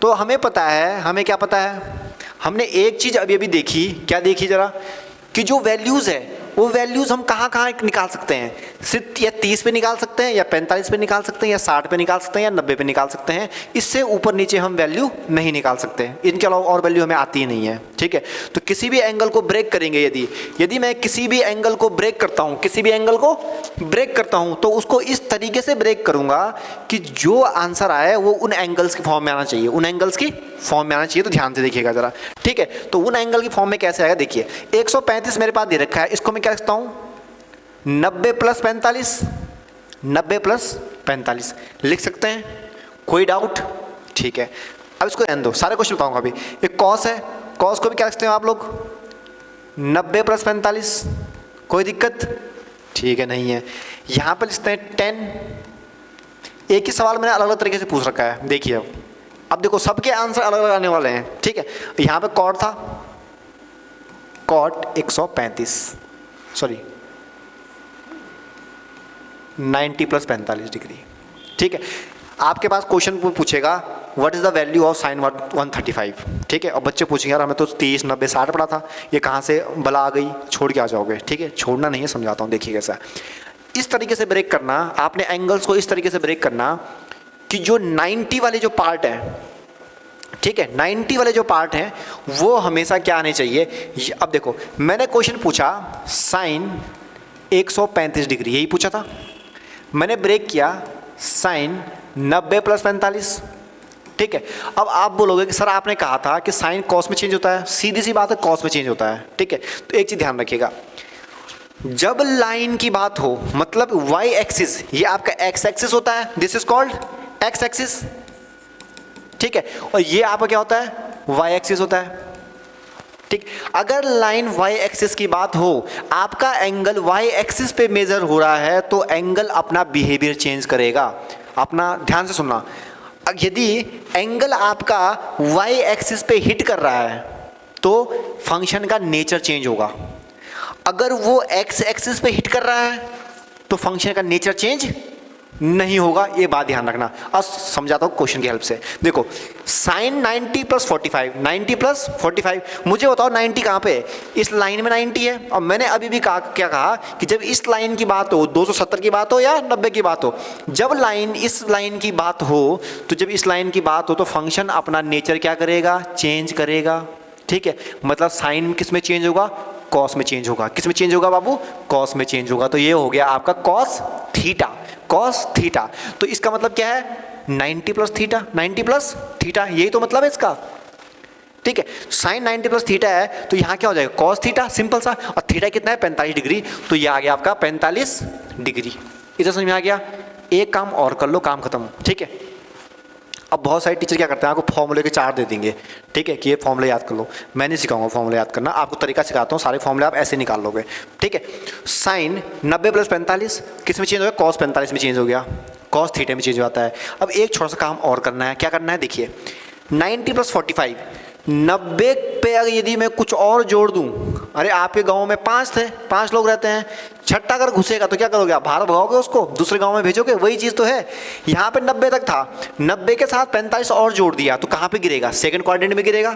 तो हमें पता है, हमें क्या पता है, हमने एक चीज़ अभी अभी देखी, क्या देखी जरा, कि जो वैल्यूज़ है वो वैल्यूज़ हम कहाँ कहाँ निकाल सकते हैं, सिर्फ या 30 पे निकाल सकते हैं, या 45 पे निकाल सकते हैं, या 60 पे निकाल सकते हैं, या 90 पे निकाल सकते हैं। इससे ऊपर नीचे हम वैल्यू नहीं निकाल सकते हैं, इनके अलावा और वैल्यू हमें आती ही नहीं है, ठीक है। तो किसी भी एंगल को ब्रेक करेंगे, यदि मैं किसी भी एंगल को ब्रेक करता हूँ, किसी भी एंगल को ब्रेक करता हूँ, तो उसको इस तरीके से ब्रेक करूँगा कि जो आंसर आए वो उन एंगल्स के फॉर्म में आना चाहिए, उन एंगल्स की फॉर्म में आना चाहिए। तो ध्यान से देखिएगा जरा, ठीक है। तो उन एंगल की फॉर्म में कैसे आएगा, देखिए 135 मेरे पास दे रखा है, इसको मैं क्या रखता हूँ, 90 प्लस 45, 90 प्लस 45 लिख सकते हैं, कोई डाउट, ठीक है। अब इसको ध्यान दो, सारे क्वेश्चन बताऊंगा अभी। एक कॉस है, कॉस को भी क्या रखते हो आप लोग, 90 प्लस 45, कोई दिक्कत, ठीक है, नहीं है। यहाँ पर लिखते हैं 10। एक ही सवाल मैंने अलग अलग तरीके से पूछ रखा है, देखिए अब देखो सबके आंसर अलग अलग आने वाले हैं, ठीक है। यहाँ पे कॉट था, कॉट 135, सॉरी 90 प्लस 45 डिग्री, ठीक है। आपके पास क्वेश्चन पूछेगा what is the value of sine 135, ठीक है। और बच्चे पूछेंगे यार हमें तो 30, 90, 60 पड़ा था, ये कहाँ से बला आ गई, छोड़ के आ जाओगे, ठीक है। छोड़ना नहीं है, समझाता हूँ, देखिए कैसा। इस तरीके से ब्रेक करना, आपने एंगल्स को इस तरीके से ब्रेक करना कि जो 90 वाले जो पार्ट है, ठीक है, 90 वाले जो पार्ट हैं वो हमेशा क्या आने चाहिए। अब देखो मैंने क्वेश्चन पूछा साइन 135 डिग्री, यही पूछा था, मैंने ब्रेक किया साइन 90 प्लस 45, ठीक है। अब आप बोलोगे कि सर आपने कहा था कि साइन कॉस में चेंज होता है, सीधी सी बात है, कॉस में चेंज होता है, ठीक है। तो एक चीज़ ध्यान रखिएगा, जब लाइन की बात हो, मतलब वाई एक्सिस, ये आपका एक्स एक्सिस होता है, this is called x axis, ठीक है, और ये आपका क्या होता है, वाई एक्सिस होता है, ठीक। अगर लाइन वाई एक्सिस की बात हो, आपका एंगल वाई एक्सिस पे मेजर हो रहा है, तो एंगल अपना बिहेवियर चेंज करेगा। अपना ध्यान से सुनना, यदि एंगल आपका वाई एक्सिस पे हिट कर रहा है तो फंक्शन का नेचर चेंज होगा। अगर वो एक्स एक्सिस पे हिट कर रहा है तो फंक्शन का नेचर चेंज नहीं होगा, ये बात ध्यान रखना। अब समझाता हूँ क्वेश्चन की हेल्प से। देखो साइन 90 प्लस 45, 90 प्लस 45, मुझे बताओ 90 कहाँ पे है, इस लाइन में 90 है। और मैंने अभी भी कहा, क्या कहा कि जब इस लाइन की बात हो, 270 की बात हो या 90 की बात हो, जब लाइन इस लाइन की बात हो, तो जब इस लाइन की बात हो तो फंक्शन अपना नेचर क्या करेगा, चेंज करेगा, ठीक है। मतलब साइन किस में चेंज होगा, कॉस में चेंज होगा। किस में चेंज होगा बाबू, कॉस में चेंज होगा। तो ये हो गया आपका कॉस थीटा, कॉस थीटा। तो इसका मतलब क्या है, 90 प्लस थीटा, 90 प्लस थीटा, यही तो मतलब है इसका, ठीक है। साइन 90 प्लस थीटा है तो यहाँ क्या हो जाएगा, कॉस थीटा, सिंपल सा। और थीटा कितना है, 45 डिग्री, तो ये आ गया आपका 45 डिग्री। इधर समझ में आ गया। एक काम और कर लो, काम खत्म, ठीक है। अब बहुत सारे टीचर क्या करते हैं, आपको फॉर्मूले के चार्ट दे देंगे, ठीक है, कि ये फॉर्मूले याद कर लो। मैं नहीं सिखाऊंगा फॉर्मूले याद करना, आपको तरीका सिखाता हूँ, सारे फॉर्मूले आप ऐसे निकाल लोगे, ठीक है। साइन 90 प्लस 45 किस में चेंज हो गया, कॉस 45 में चेंज हो गया, कॉस थीटा में चेंज हो जाता है। अब एक छोटा सा काम और करना है, क्या करना है, देखिए 90 प्लस 45, 90 पे अगर यदि मैं कुछ और जोड़ दूं, अरे आपके गांव में 5 थे, 5 लोग रहते हैं, छठा अगर घुसेगा तो क्या करोगे आप, बाहर भगाओगे उसको, दूसरे गांव में भेजोगे, वही चीज़ तो है। यहाँ पे 90 तक था, 90 के साथ 45 और जोड़ दिया तो कहाँ पे गिरेगा, सेकंड क्वाड्रेंट में गिरेगा,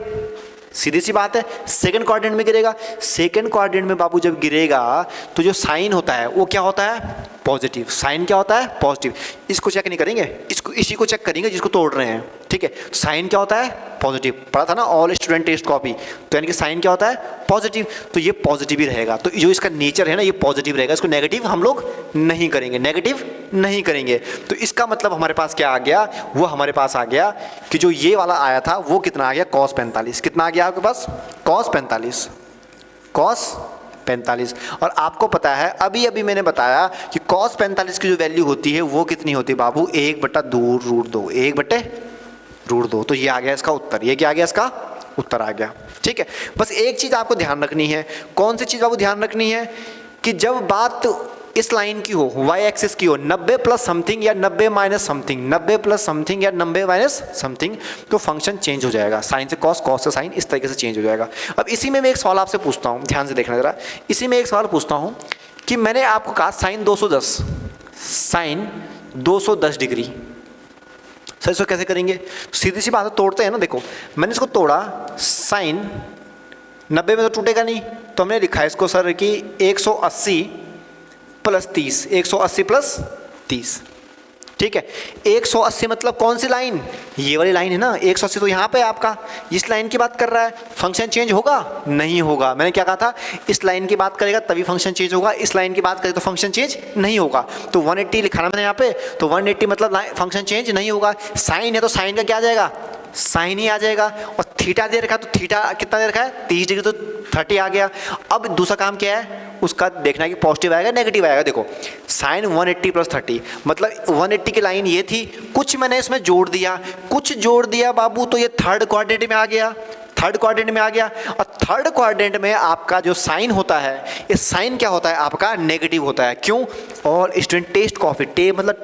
सीधी सी बात है, सेकंड क्वाड्रेंट में गिरेगा। सेकंड क्वाड्रेंट में बाबू जब गिरेगा तो जो साइन होता है वो क्या होता है, पॉजिटिव। साइन क्या होता है, पॉजिटिव। इसको चेक नहीं करेंगे, इसको इसी को चेक करेंगे जिसको तोड़ रहे हैं, ठीक है। साइन क्या होता है, पॉजिटिव। पढ़ा था ना ऑल स्टूडेंट टेस्ट कॉपी, तो यानी कि साइन क्या होता है, पॉजिटिव। तो ये पॉजिटिव ही रहेगा, तो जो इसका नेचर है ना ये पॉजिटिव रहेगा, इसको नेगेटिव हम लोग नहीं करेंगे, नेगेटिव नहीं करेंगे। तो इसका मतलब हमारे पास क्या आ गया, वो हमारे पास आ गया कि जो ये वाला आया था वो कितना आ गया, cos 45। कितना आ गया आपके पास, cos 45, cos 45। और आपको पता है अभी अभी मैंने बताया कि cos 45 की जो वैल्यू होती है वो कितनी होती है बाबू, 1/2√2, 1/√2। तो ये आ गया इसका उत्तर, ये क्या आ गया इसका उत्तर आ गया, ठीक है। बस एक चीज़ आपको ध्यान रखनी है, कौन सी चीज़ बाबू ध्यान रखनी है, कि जब बात इस लाइन की हो, वाई एक्सिस की हो, 90 प्लस समथिंग या 90 माइनस समथिंग, 90 प्लस समथिंग या 90 माइनस समथिंग, तो फंक्शन चेंज हो जाएगा, साइन से कॉस, कॉस से साइन, इस तरीके से चेंज हो जाएगा। अब इसी में मैं एक सवाल आपसे पूछता हूँ, ध्यान से देखना जरा। इसी में एक सवाल पूछता हूँ कि मैंने आपको कहा साइन 210, साइन 210 डिग्री, सर इसको कैसे करेंगे, सीधी सी बात है, तोड़ते हैं ना। देखो मैंने इसको तोड़ा, साइन 90 में तो टूटेगा नहीं, तो हमने लिखा है इसको सर कि 180 प्लस 30, 180 प्लस 30, ठीक है। 180 मतलब कौन सी लाइन, ये वाली लाइन है ना, 180 तो यहाँ पे आपका इस लाइन की बात कर रहा है। फंक्शन चेंज होगा, नहीं होगा। मैंने क्या कहा था, इस लाइन की बात करेगा तभी फंक्शन चेंज होगा, इस लाइन की बात करें तो फंक्शन चेंज नहीं होगा। तो 180 लिखा ना मैंने यहाँ पे, तो 180 मतलब फंक्शन चेंज नहीं होगा। साइन है तो साइन का क्या आ जाएगा, साइन ही आ जाएगा। और थीटा दे रखा, तो थीटा कितना दे रखा है, 30 डिग्री, तो 30 आ गया। अब दूसरा काम क्या है, उसका देखना है कि पॉजिटिव आएगा नेगेटिव आएगा। देखो साइन 180 प्लस 30 मतलब 180 की लाइन ये थी, कुछ मैंने इसमें जोड़ दिया, कुछ जोड़ दिया बाबू, तो ये थर्ड क्वाड्रेंट में आ गया, थर्ड क्वाड्रेंट में आ गया। और थर्ड क्वाड्रेंट में आपका जो साइन होता है, ये साइन क्या होता है आपका, नेगेटिव होता है। क्यों, और स्टूडेंट टेस्ट कॉपी, टे मतलब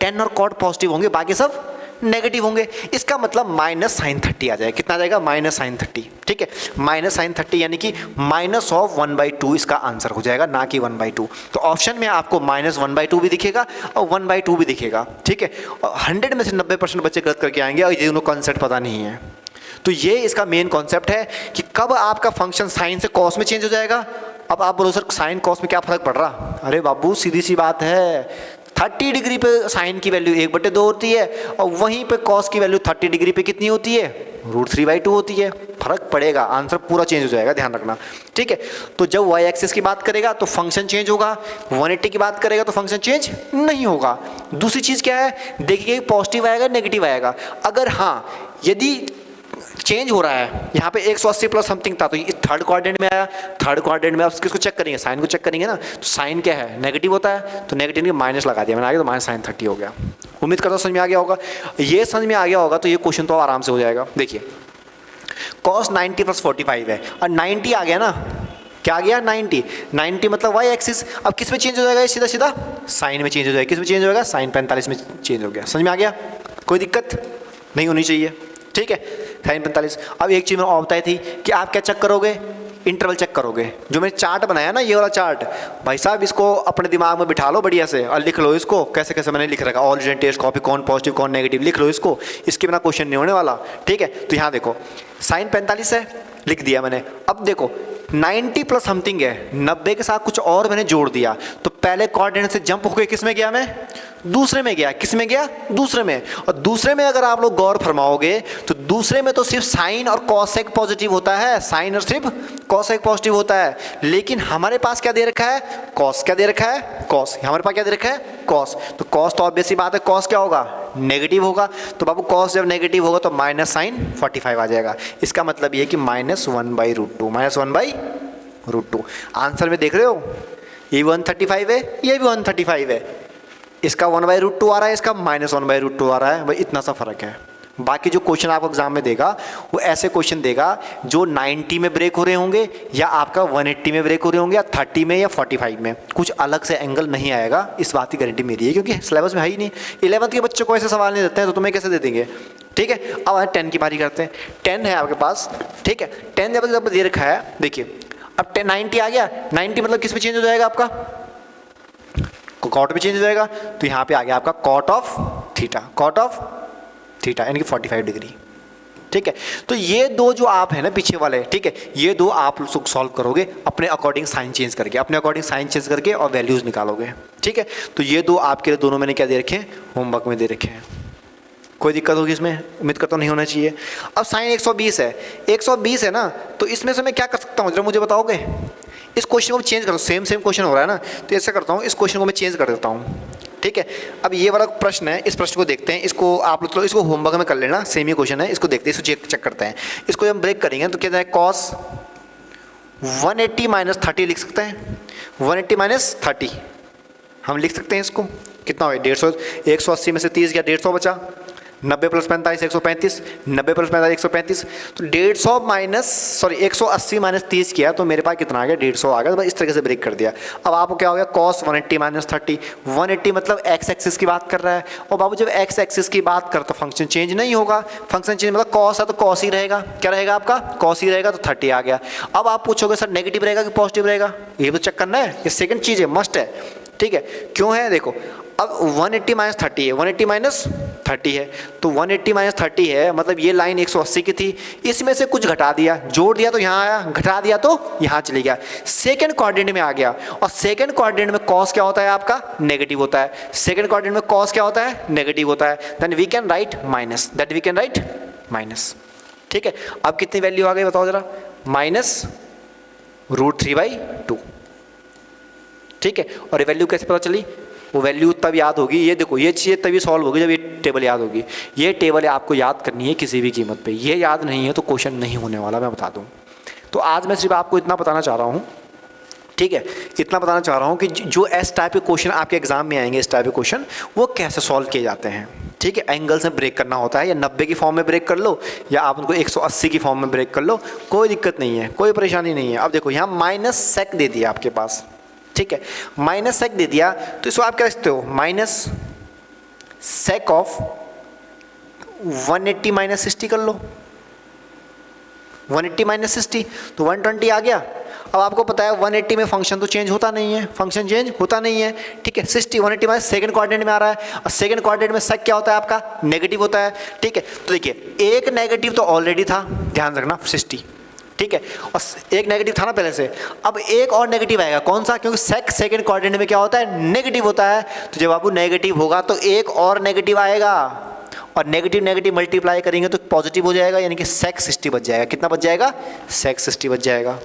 10 और कॉट पॉजिटिव होंगे, बाकी सब नेगेटिव होंगे। इसका मतलब माइनस साइन 30 आ जाएगा। कितना आ जाएगा, माइनस साइन 30, ठीक है। माइनस साइन 30 यानी कि माइनस ऑफ 1/2 इसका आंसर हो जाएगा, ना कि 1/2। तो ऑप्शन में आपको माइनस 1/2 भी दिखेगा और 1/2 भी दिखेगा, ठीक है। और 100 में से 90% बच्चे गलत करके आएंगे और ये दोनों कॉन्सेप्ट पता नहीं है। तो ये इसका मेन कॉन्सेप्ट है कि कब आपका फंक्शन साइन से कॉस में चेंज हो जाएगा। अब आप बोलो सर साइन कॉस में क्या फर्क पड़ रहा, अरे बाबू सीधी सी बात है, 30 डिग्री पे साइन की वैल्यू 1/2 होती है और वहीं पे कॉस की वैल्यू 30 डिग्री पे कितनी होती है, √3/2 होती है। फर्क पड़ेगा, आंसर पूरा चेंज हो जाएगा, ध्यान रखना, ठीक है। तो जब वाई एक्सिस की बात करेगा तो फंक्शन चेंज होगा, 180 की बात करेगा तो फंक्शन चेंज नहीं होगा। दूसरी चीज़ क्या है, देखिए पॉजिटिव आएगा नेगेटिव आएगा। अगर हाँ यदि चेंज हो रहा है, यहाँ पे 180 प्लस समथिंग था तो इस थर्ड क्वाड्रेंट में आया, थर्ड क्वाड्रेंट में आप किसको चेक करेंगे, साइन को चेक करेंगे ना। तो साइन क्या है, नेगेटिव होता है, तो नेगेटिव में माइनस लगा दिया मैंने आगे, तो माइनस साइन 30 हो गया। उम्मीद करता हूँ समझ में आ गया होगा। ये समझ में आ गया होगा तो ये क्वेश्चन तो आराम से हो जाएगा। देखिए cos 90 प्लस 45 है और 90 आ गया ना, क्या आ गया 90 मतलब वाई एक्सिस। अब किस में चेंज हो जाएगा, सीधा सीधा साइन में चेंज हो जाएगा। किस में चेंज हो जाएगा, साइन 45 में चेंज हो गया। समझ में आ गया, कोई दिक्कत नहीं होनी चाहिए, ठीक है। साइन 45। अब एक चीज़ मैंने और बताई थी कि आप क्या चेक करोगे, इंटरवल चेक करोगे। जो मैंने चार्ट बनाया ना, ये वाला चार्ट, भाई साहब इसको अपने दिमाग में बिठा लो बढ़िया से और लिख लो इसको, कैसे कैसे मैंने लिख रखा, ऑल स्टूडेंट टेस्ट कॉपी, कौन पॉजिटिव कौन नेगेटिव, लिख लो इसको, इसके बिना क्वेश्चन नहीं होने वाला, ठीक है। तो यहाँ देखो साइन 45 है, लिख दिया मैंने। अब देखो 90 प्लस समथिंग है, 90 के साथ कुछ और मैंने जोड़ दिया, तो पहले कोऑर्डिनेट से जंप होकर किस में गया, मैं दूसरे में गया। किस में गया, दूसरे में। और दूसरे में अगर आप लोग गौर फरमाओगे तो दूसरे में तो सिर्फ साइन और कॉसेक पॉजिटिव होता है, साइन और सिर्फ कॉसेक पॉजिटिव होता है। लेकिन हमारे पास क्या दे रखा है, कॉस। क्या दे रखा है, कॉस। हमारे पास क्या दे रखा है, कॉस। तो कॉस तो ऑब्वियस सी बात है, कॉस क्या होगा, नेगेटिव होगा। तो बाबू कॉस जब नेगेटिव होगा तो माइनस साइन 45 आ जाएगा। इसका मतलब ये कि -1/√2, -1/√2। आंसर में देख रहे हो, ये 135 है, ये भी 135 है। इसका 1/√2 आ रहा है, इसका -1/√2 आ रहा है, भाई इतना सा फर्क है। बाकी जो क्वेश्चन आपको एग्जाम में देगा वो ऐसे क्वेश्चन देगा जो 90 में ब्रेक हो रहे होंगे, या आपका 180 में ब्रेक हो रहे होंगे, या 30 में या 45 में। कुछ अलग से एंगल नहीं आएगा, इस बात की गारंटी मेरी है, क्योंकि सिलेबस में है ही नहीं। 11th के बच्चों को ऐसे सवाल नहीं देते हैं तो तुम्हें कैसे दे देंगे, ठीक है। अब आए 10 की बारी करते हैं। 10 है आपके पास, ठीक है। 10 जब दे रखा है, देखिए अब 90 आ गया। 90 मतलब किस में चेंज हो जाएगा, आपका कॉट में चेंज हो जाएगा। तो यहाँ पे आ गया आपका cot of theta, cot of theta यानी कि 45 डिग्री, ठीक है। तो ये दो जो आप है ना पीछे वाले, ठीक है, ये दो आप सॉल्व करोगे अपने अकॉर्डिंग साइन चेंज करके, अपने अकॉर्डिंग साइन चेंज करके और वैल्यूज निकालोगे, ठीक है। तो ये दो आपके लिए दोनों मैंने क्या दे रखे हैं, होमवर्क में दे रखे हैं। कोई दिक्कत होगी इसमें? उम्मीद करता हूँ नहीं होना चाहिए। अब साइन 120 है, 120 है ना, तो इसमें से मैं क्या कर सकता हूँ जरा मुझे बताओगे? इस क्वेश्चन को चेंज करो, सेम क्वेश्चन हो रहा है ना, तो ऐसा करता हूँ, इस क्वेश्चन को मैं चेंज कर देता हूँ, ठीक है। अब ये वाला प्रश्न है, इस प्रश्न को देखते हैं, इसको आप लोग इसको होमवर्क में कर लेना, सेम ही क्वेश्चन है, इसको देखते हैं, इसको चेक करते हैं। इसको हम ब्रेक करेंगे तो क्या जाए, कॉस 180 माइनस 30 लिख सकते हैं, 180 माइनस 30 हम लिख सकते हैं। इसको कितना हो, 150, 180 में से 30 गया, 150 बचा, 90 प्लस 45 135, 90 प्लस 45 135, तो 150 माइनस 180 माइनस 30 किया तो मेरे पास कितना आ गया, 150 आ गया। तो इस तरीके से ब्रेक कर दिया। अब आपको क्या हो गया, cos 180 माइनस 30, 180 मतलब एक्स एक्सिस की बात कर रहा है, और बाबू जब एक्स एक्सिस की बात कर तो फंक्शन चेंज नहीं होगा, फंक्शन चेंज मतलब cos है तो cos ही रहेगा, क्या रहेगा आपका, cos ही रहेगा, तो 30 आ गया। अब आप पूछोगे सर नेगेटिव रहेगा कि पॉजिटिव रहेगा, ये तो चेक करना है, ये सेकंड चीज़ है, मस्ट है, ठीक है। क्यों है देखो, अब 180 माइनस 30 है, 180 माइनस 30 है, तो 180 माइनस 30 है मतलब ये लाइन 180 की थी, इसमें से कुछ घटा दिया, जोड़ दिया तो यहाँ आया, घटा दिया तो यहाँ चले गया, सेकंड क्वाड्रेंट में आ गया। और सेकंड क्वाड्रेंट में कॉस क्या होता है आपका, नेगेटिव होता है। सेकंड क्वाड्रेंट में कॉस क्या होता है, नेगेटिव होता है। Then we can write minus, that we can write minus, ठीक है। अब कितनी वैल्यू आ गई बताओ जरा, -√3/2, ठीक है। और ये वैल्यू कैसे पता चली, वो वैल्यू तब याद होगी, ये देखो ये चीज़ तभी सॉल्व होगी जब ये टेबल याद होगी। ये टेबल आपको याद करनी है किसी भी कीमत पे, ये याद नहीं है तो क्वेश्चन नहीं होने वाला, मैं बता दूं। तो आज मैं सिर्फ आपको इतना बताना चाह रहा हूँ, ठीक है, इतना बताना चाह रहा हूँ कि जो एस टाइप के क्वेश्चन आपके एग्जाम में आएंगे, इस टाइप के क्वेश्चन वो कैसे सॉल्व किए जाते हैं, ठीक है। एंगल से ब्रेक करना होता है, या 90 की फॉर्म में ब्रेक कर लो, या आप उनको 180 की फॉर्म में ब्रेक कर लो, कोई दिक्कत नहीं है, कोई परेशानी नहीं है। अब देखो यहाँ माइनस सेक दे दिया आपके पास, ठीक है, माइनस सेक दे दिया, तो इसको आप क्या लिखते हो, माइनस सेक ऑफ 180 माइनस 60 कर लो, 180 माइनस 60 तो 120 आ गया। अब आपको पता है 180 में फंक्शन तो चेंज होता नहीं है, फंक्शन चेंज होता नहीं है, ठीक है। 60 180 माइनस सेकंड क्वाड्रेंट में आ रहा है, और सेकंड क्वाड्रेंट में सेक क्या होता है आपका, नेगेटिव होता है, ठीक है। तो देखिए एक नेगेटिव तो ऑलरेडी था, ध्यान रखना 60, ठीक है, और एक नेगेटिव था ना पहले से, अब एक और नेगेटिव आएगा, कौन सा, क्योंकि सेक सेकंड क्वाड्रेंट में क्या होता है, नेगेटिव होता है। तो जब बाबू नेगेटिव होगा तो एक और नेगेटिव आएगा, और नेगेटिव नेगेटिव मल्टीप्लाई करेंगे तो पॉजिटिव हो जाएगा, यानी कि सेक 60 बच जाएगा। कितना बच जाएगा, सेक 60 बच जाएगा।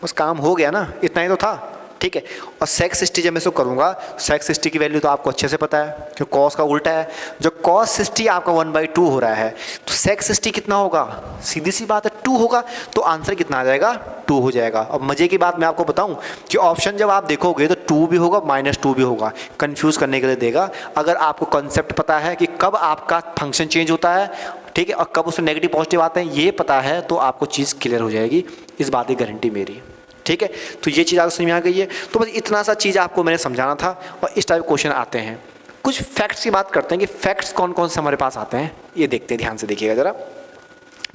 बस काम हो गया ना, इतना ही तो था, ठीक है। और सेक 60 जब मैं इसको करूँगा, सेक 60 की वैल्यू तो आपको अच्छे से पता है, क्योंकि कॉस का उल्टा है, जो कॉस 60 आपका 1/2 हो रहा है, तो सेक 60 कितना होगा, सीधी सी बात है 2 होगा, तो आंसर कितना आ जाएगा, 2 हो जाएगा। अब मज़े की बात मैं आपको बताऊं कि ऑप्शन जब आप देखोगे तो 2 भी होगा, -2 भी होगा, कंफ्यूज करने के लिए देगा। अगर आपको कॉन्सेप्ट पता है कि कब आपका फंक्शन चेंज होता है, ठीक है, और कब उसमें नेगेटिव पॉजिटिव आते हैं, ये पता है, तो आपको चीज़ क्लियर हो जाएगी, इस बात की गारंटी मेरी, ठीक है। तो ये चीज़ आपको समझ में आ गई है। तो बस इतना सा चीज़ आपको मैंने समझाना था, और इस टाइप क्वेश्चन आते हैं। कुछ फैक्ट्स की बात करते हैं कि फैक्ट्स कौन कौन से हमारे पास आते हैं, ये देखते हैं, ध्यान से देखिएगा ज़रा,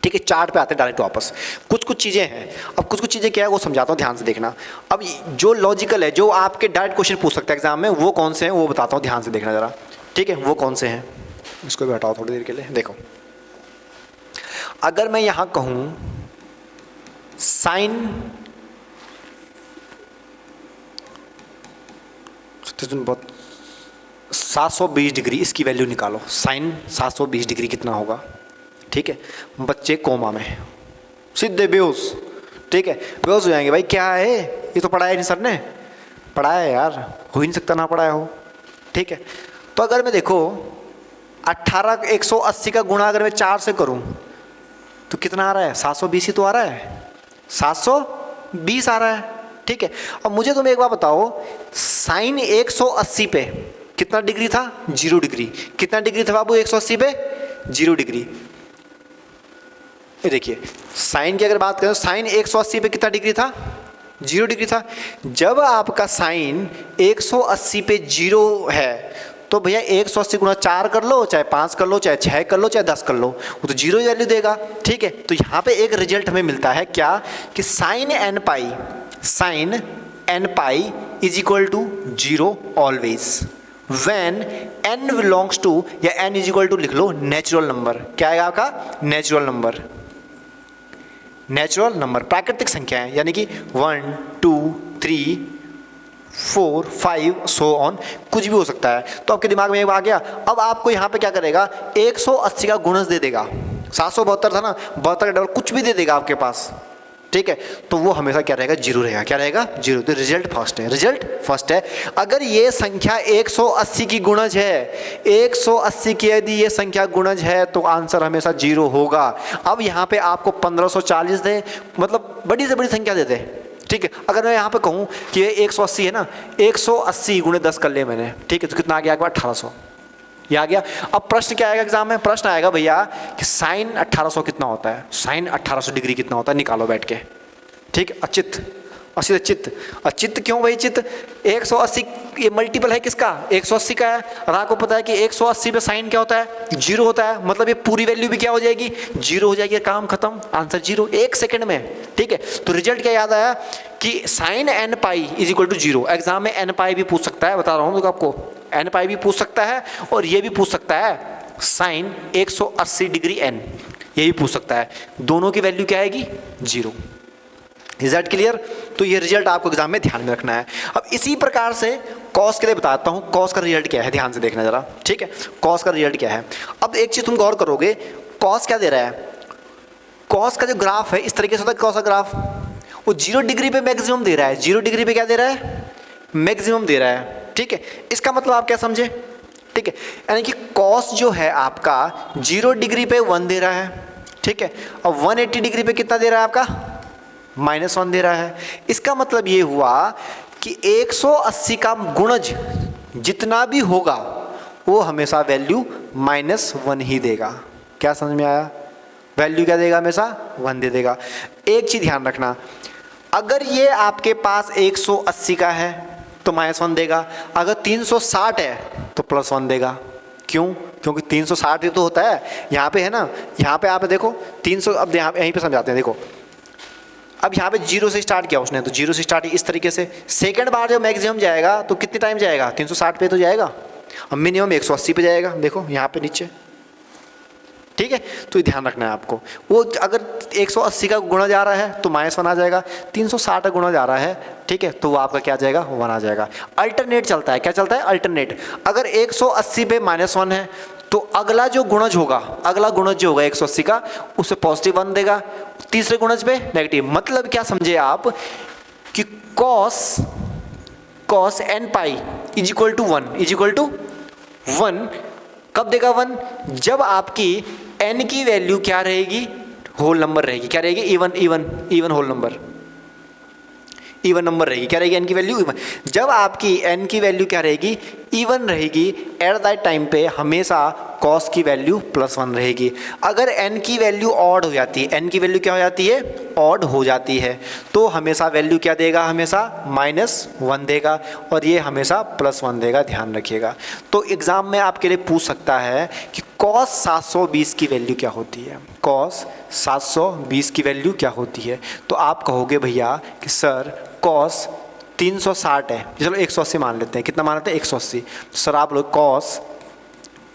ठीक है। चार्ट पे आते हैं डायरेक्ट वापस। कुछ चीज़ें हैं, अब कुछ चीज़ें क्या है वो समझाता हूँ, ध्यान से देखना। अब जो लॉजिकल है, जो आपके डायरेक्ट क्वेश्चन पूछ सकते हैं एग्जाम में, वो कौन से हैं वो बताता हूँ, ध्यान से देखना ज़रा, ठीक है। वो कौन से हैं, इसको भी हटाओ थोड़ी देर के लिए। देखो, अगर मैं यहाँ कहूँ साइन 720 डिग्री, इसकी वैल्यू निकालो, साइन 720 डिग्री कितना होगा, ठीक है। बच्चे कोमा में, सीधे बेहोश, ठीक है, बेहोश हो जाएंगे। भाई क्या है ये, तो पढ़ाया नहीं सर ने, पढ़ाया है यार, हो ही नहीं सकता ना पढ़ाया हो, ठीक है। तो अगर मैं देखो 18 180 का गुणा अगर मैं 4 से करूं तो कितना आ रहा है, 720 ही तो आ रहा है, 720 आ रहा है, ठीक है। अब मुझे तुम एक बार बताओ, साइन 180 पे कितना डिग्री था, 0 डिग्री। कितना डिग्री था बाबू 180 पे, 0 डिग्री। ये देखिए साइन की अगर बात करें, साइन 180 पे कितना डिग्री था, 0 डिग्री था। जब आपका साइन 180 पे 0 है तो भैया 180 गुणा 4 कर लो, चाहे 5 कर लो, चाहे 6 कर लो, चाहे 10 कर लो, वो तो 0 वैल्यू देगा, ठीक है। तो यहाँ पे एक रिजल्ट हमें मिलता है क्या, कि sine n pi is equal to 0 always. When n belongs to, या n इज इक्वल टू लिख लो नेचुरल नंबर। क्या है आपका? Natural number. नेचुरल नंबर प्राकृतिक संख्या है, यानी कि 1 2 3 4 5 सो ऑन, कुछ भी हो सकता है। तो आपके दिमाग में आ गया। अब आपको यहाँ पे क्या करेगा, 180 का गुणज दे देगा। 772 था ना, 72 का डबल कुछ भी दे देगा आपके पास, ठीक है। तो वो हमेशा क्या रहेगा? जीरो रहेगा। क्या रहेगा? जीरो। तो रिजल्ट फर्स्ट है, रिजल्ट फर्स्ट है। अगर ये संख्या 180 की गुणज है, 180 की यदि ये संख्या गुणज है तो आंसर हमेशा जीरो होगा। अब यहाँ पे आपको 1540 दे, मतलब बड़ी से बड़ी संख्या दे दे, ठीक है। अगर मैं यहाँ पे कहूँ कि ये 180 है ना, 180 गुणे 10 कर ले मैंने, ठीक है, तो कितना आ गया? 1800। ये आ गया। अब प्रश्न क्या आएगा एग्जाम में? प्रश्न आएगा भैया कि साइन 1800 कितना होता है, साइन 1800 डिग्री कितना होता है, निकालो बैठ के, ठीक है। अचित, असित चित्त, अचित क्यों भाई? चित्त 180 ये मल्टीपल है किसका? 180 का है। और आपको पता है कि 180 पे साइन क्या होता है? जीरो होता है। मतलब ये पूरी वैल्यू भी क्या हो जाएगी? जीरो हो जाएगी। काम खत्म, आंसर जीरो, 1 सेकंड में, ठीक है। तो रिजल्ट क्या याद आया कि sine N pi is equal to zero. Exam में एन पाई भी पूछ सकता है, बता रहा हूँ आपको, एन पाई भी पूछ सकता है और ये भी पूछ सकता है साइन 180 डिग्री एन, ये भी पूछ सकता है। दोनों की वैल्यू क्या आएगी? जीरो। Is that clear? तो ये रिजल्ट आपको एग्जाम में ध्यान में रखना है। अब इसी प्रकार से कॉस के लिए बताता हूँ, कॉस का रिजल्ट क्या है, ध्यान से देखना जरा, ठीक है। कॉस का रिजल्ट क्या है? अब एक चीज तुम गौर करोगे, कॉस क्या दे रहा है? कॉस का जो ग्राफ है इस तरीके से होता है। कॉस का ग्राफ वो 0 डिग्री पे मैक्सिमम दे रहा है। 0 डिग्री पे क्या दे रहा है? मैक्सिमम दे रहा है, ठीक है। इसका मतलब आप क्या समझे? ठीक है, यानी कि कॉस जो है आपका 0 डिग्री पे 1 दे रहा है, ठीक है। और 180 डिग्री पे कितना दे रहा है आपका? -1 दे रहा है। इसका मतलब ये हुआ कि 180 का गुणज जितना भी होगा वो हमेशा वैल्यू -1 ही देगा। क्या समझ में आया? वैल्यू क्या देगा? हमेशा 1 दे देगा। एक चीज ध्यान रखना, अगर ये आपके पास 180 का है तो -1 देगा, अगर 360 है तो +1 देगा। क्यों? क्योंकि 360 भी तो होता है, यहाँ पे है ना, यहाँ पे आप देखो 300, अब यहाँ यहीं पे समझाते हैं। देखो अब यहाँ पे 0 से स्टार्ट किया उसने, तो 0 से स्टार्ट इस तरीके से, सेकंड बार जब मैक्सिमम जाएगा तो कितने टाइम जाएगा? 360 पे तो जाएगा, अब मिनिमम 180 पे जाएगा। देखो यहाँ पे नीचे, ठीक है। तो ये ध्यान रखना है आपको। वो अगर 180 का गुणा जा रहा है तो -1 आ जाएगा, 360 का गुणा जा रहा है, ठीक है, तो वो आपका क्या आ जाएगा? 1 आ जाएगा। अल्टरनेट चलता है। क्या चलता है? अल्टरनेट। अगर 180 पे -1 है तो अगला जो गुणज होगा, अगला गुणज जो होगा 180 का, उसे +1 देगा, तीसरे गुणज पे नेगेटिव। मतलब क्या समझे आप कि cos n pi is equal to 1 कब देगा 1? जब आपकी n की वैल्यू क्या रहेगी? होल नंबर रहेगी। क्या रहेगी? Even whole number, even number रहेगी। क्या रहेगी? n की वैल्यू इवन। जब आपकी n की वैल्यू क्या रहेगी? इवन रहेगी, एट दैट टाइम पे हमेशा cos की वैल्यू +1 रहेगी। अगर n की वैल्यू ऑड हो जाती है, n की वैल्यू क्या हो जाती है? ऑड हो जाती है, तो हमेशा वैल्यू क्या देगा? हमेशा -1 देगा, और ये हमेशा +1 देगा। ध्यान रखिएगा। तो एग्जाम में आपके लिए पूछ सकता है कि cos 720 की वैल्यू क्या होती है? cos 720 की वैल्यू क्या होती है? तो आप कहोगे भैया कि सर cos 360 है, चलो 180 मान लेते हैं। कितना मान लेते हैं? 180। सर आप लोग cos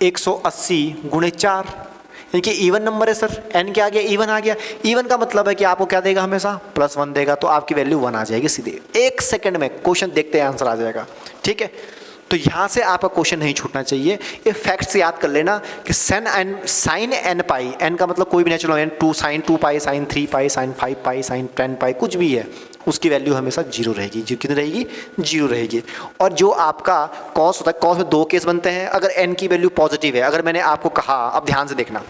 180 गुणे 4, यानी कि इवन नंबर है सर, n क्या आ गया? इवन आ गया। इवन का मतलब है कि आपको क्या देगा? हमेशा +1 देगा, तो आपकी वैल्यू 1 आ जाएगी सीधे। 1 सेकंड में क्वेश्चन देखते हैं आंसर आ जाएगा, ठीक है। तो यहाँ से आपका क्वेश्चन नहीं छूटना चाहिए। ये फैक्ट्स याद कर लेना कि साइन n पाई, n का मतलब कोई भी नेचुरल n, 2 sin 2 पाई, sin 3 पाई, sin 5 पाई, sin 10 पाई, कुछ भी है, उसकी वैल्यू हमेशा 0 रहेगी। जो कितनी रहेगी? 0 रहेगी। और जो आपका कॉस होता है, कॉस में 2 केस बनते हैं। अगर n की वैल्यू पॉजिटिव है, अगर मैंने आपको कहा, अब ध्यान से देखना,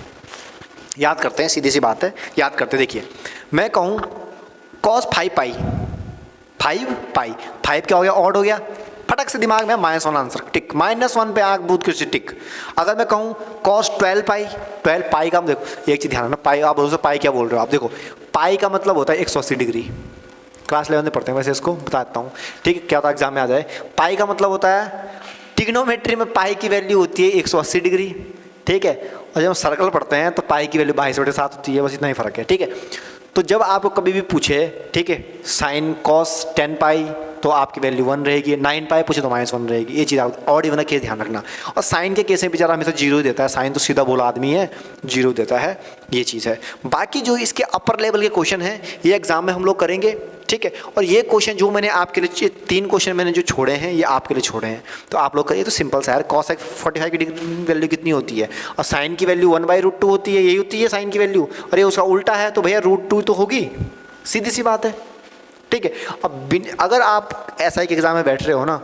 याद करते हैं, सीधी सी बात है, याद करते हैं। देखिए मैं कहूँ cos 5 पाई, 5 क्या हो गया? ऑड हो गया। फटक से दिमाग में -1 आंसर, टिक। -1 पे आंख बूथ कर टिक। अगर मैं कहूँ cos 12 पाई, 12 पाई का, देखो एक चीज़ ध्यान रखना, पाई आप बोलो से पाई क्या बोल रहे हो आप? देखो पाई का मतलब होता है 180 डिग्री। क्लास 11 में पढ़ते हैं, वैसे इसको बता देता हूँ, ठीक है, क्या होता है एग्जाम में आ जाए। पाई का मतलब होता है, ट्रिग्नोमेट्री में पाई की वैल्यू होती है 180 डिग्री, ठीक है। और जब हम सर्कल पढ़ते हैं तो पाई की वैल्यू 22/7 होती है, बस इतना ही फर्क है, ठीक है। तो जब आपको कभी भी पूछे, ठीक है, साइन cos 10 पाई तो आपकी वैल्यू 1 रहेगी, 9 पाई पूछे तो -1 रहेगी। ये चीज़ आप ऑड इवन का केस ध्यान रखना। और साइन के केस में बेचारा हमेशा 0 देता है, साइन तो सीधा बोला आदमी है, 0 देता है, ये चीज़ है। बाकी जो इसके अपर लेवल के क्वेश्चन हैं ये एग्जाम में हम लोग करेंगे, ठीक है। और ये क्वेश्चन जो मैंने आपके लिए 3 क्वेश्चन मैंने जो छोड़े हैं ये आपके लिए छोड़े हैं, तो आप लोग करिए। तो सिंपल सा है, cos 45 की वैल्यू कितनी होती है और साइन की वैल्यू 1/√2 होती है, यही होती है साइन की वैल्यू। और ये उसका उल्टा है तो भैया √2 तो होगी, सीधी सी बात है, ठीक है। अब अगर आप SI के एग्जाम में बैठ रहे हो ना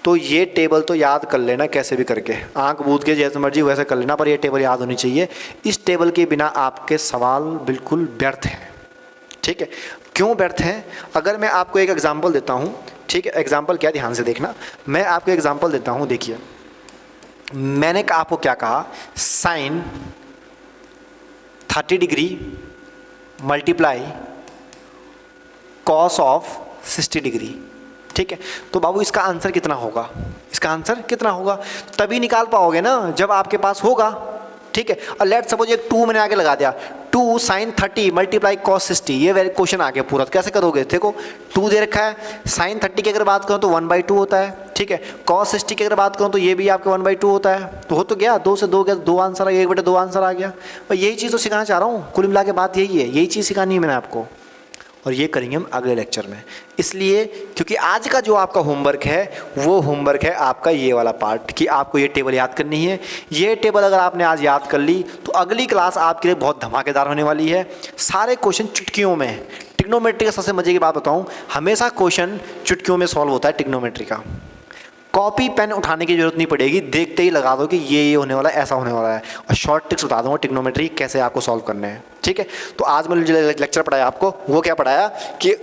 तो ये टेबल तो याद कर लेना कैसे भी करके, आंख बूझ के जैसे मर्जी वैसे कर लेना, पर ये टेबल याद होनी चाहिए। इस टेबल के बिना आपके सवाल बिल्कुल व्यर्थ हैं, ठीक है। क्यों व्यर्थ हैं? अगर मैं आपको एक एग्जांपल देता हूँ, ठीक है। एग्जांपल क्या, ध्यान से देखना, मैं आपको एग्जांपल देता हूँ। देखिए मैंने आपको क्या कहा, sine 30 degree multiply cos of 60 degree, ठीक है। तो बाबू इसका आंसर कितना होगा, इसका आंसर कितना होगा? तभी निकाल पाओगे ना जब आपके पास होगा, ठीक है। और लेट सपोज एक 2 मैंने आगे लगा दिया, 2 sin 30 मल्टीप्लाई cos 60, ये क्वेश्चन आ गया पूरा। तो कैसे करोगे? देखो 2 दे रखा है, sin 30 की अगर बात करूँ तो 1/2 होता है, ठीक है। cos 60 की अगर बात करूँ तो ये भी आपका 1/2 होता है, तो हो तो गया, 2 से 2 गया, 2 आंसर आ गया, 1/2 आंसर आ गया। और यही चीज़ तो सिखाना चाह रहा हूँ, कुल मिला के बात यही है, यही चीज़ सिखानी है मैंने आपको, और ये करेंगे हम अगले लेक्चर में। इसलिए क्योंकि आज का जो आपका होमवर्क है वो होमवर्क है आपका ये वाला पार्ट, कि आपको ये टेबल याद करनी है। ये टेबल अगर आपने आज याद कर ली तो अगली क्लास आपके लिए बहुत धमाकेदार होने वाली है। सारे क्वेश्चन चुटकियों में। ट्रिग्नोमेट्री का सबसे मजे की बात बताऊं, हमेशा क्वेश्चन चुटकियों में सॉल्व होता है ट्रिग्नोमेट्री का। कॉपी पेन उठाने की जरूरत नहीं पड़ेगी, देखते ही लगा दो कि ये होने वाला है, ऐसा होने वाला है। और शॉर्ट ट्रिक्स बता दूंगा ट्रिग्नोमेट्री कैसे आपको सॉल्व करने हैं, ठीक है। तो आज मैंने जो लेक्चर पढ़ाया आपको वो क्या पढ़ाया कि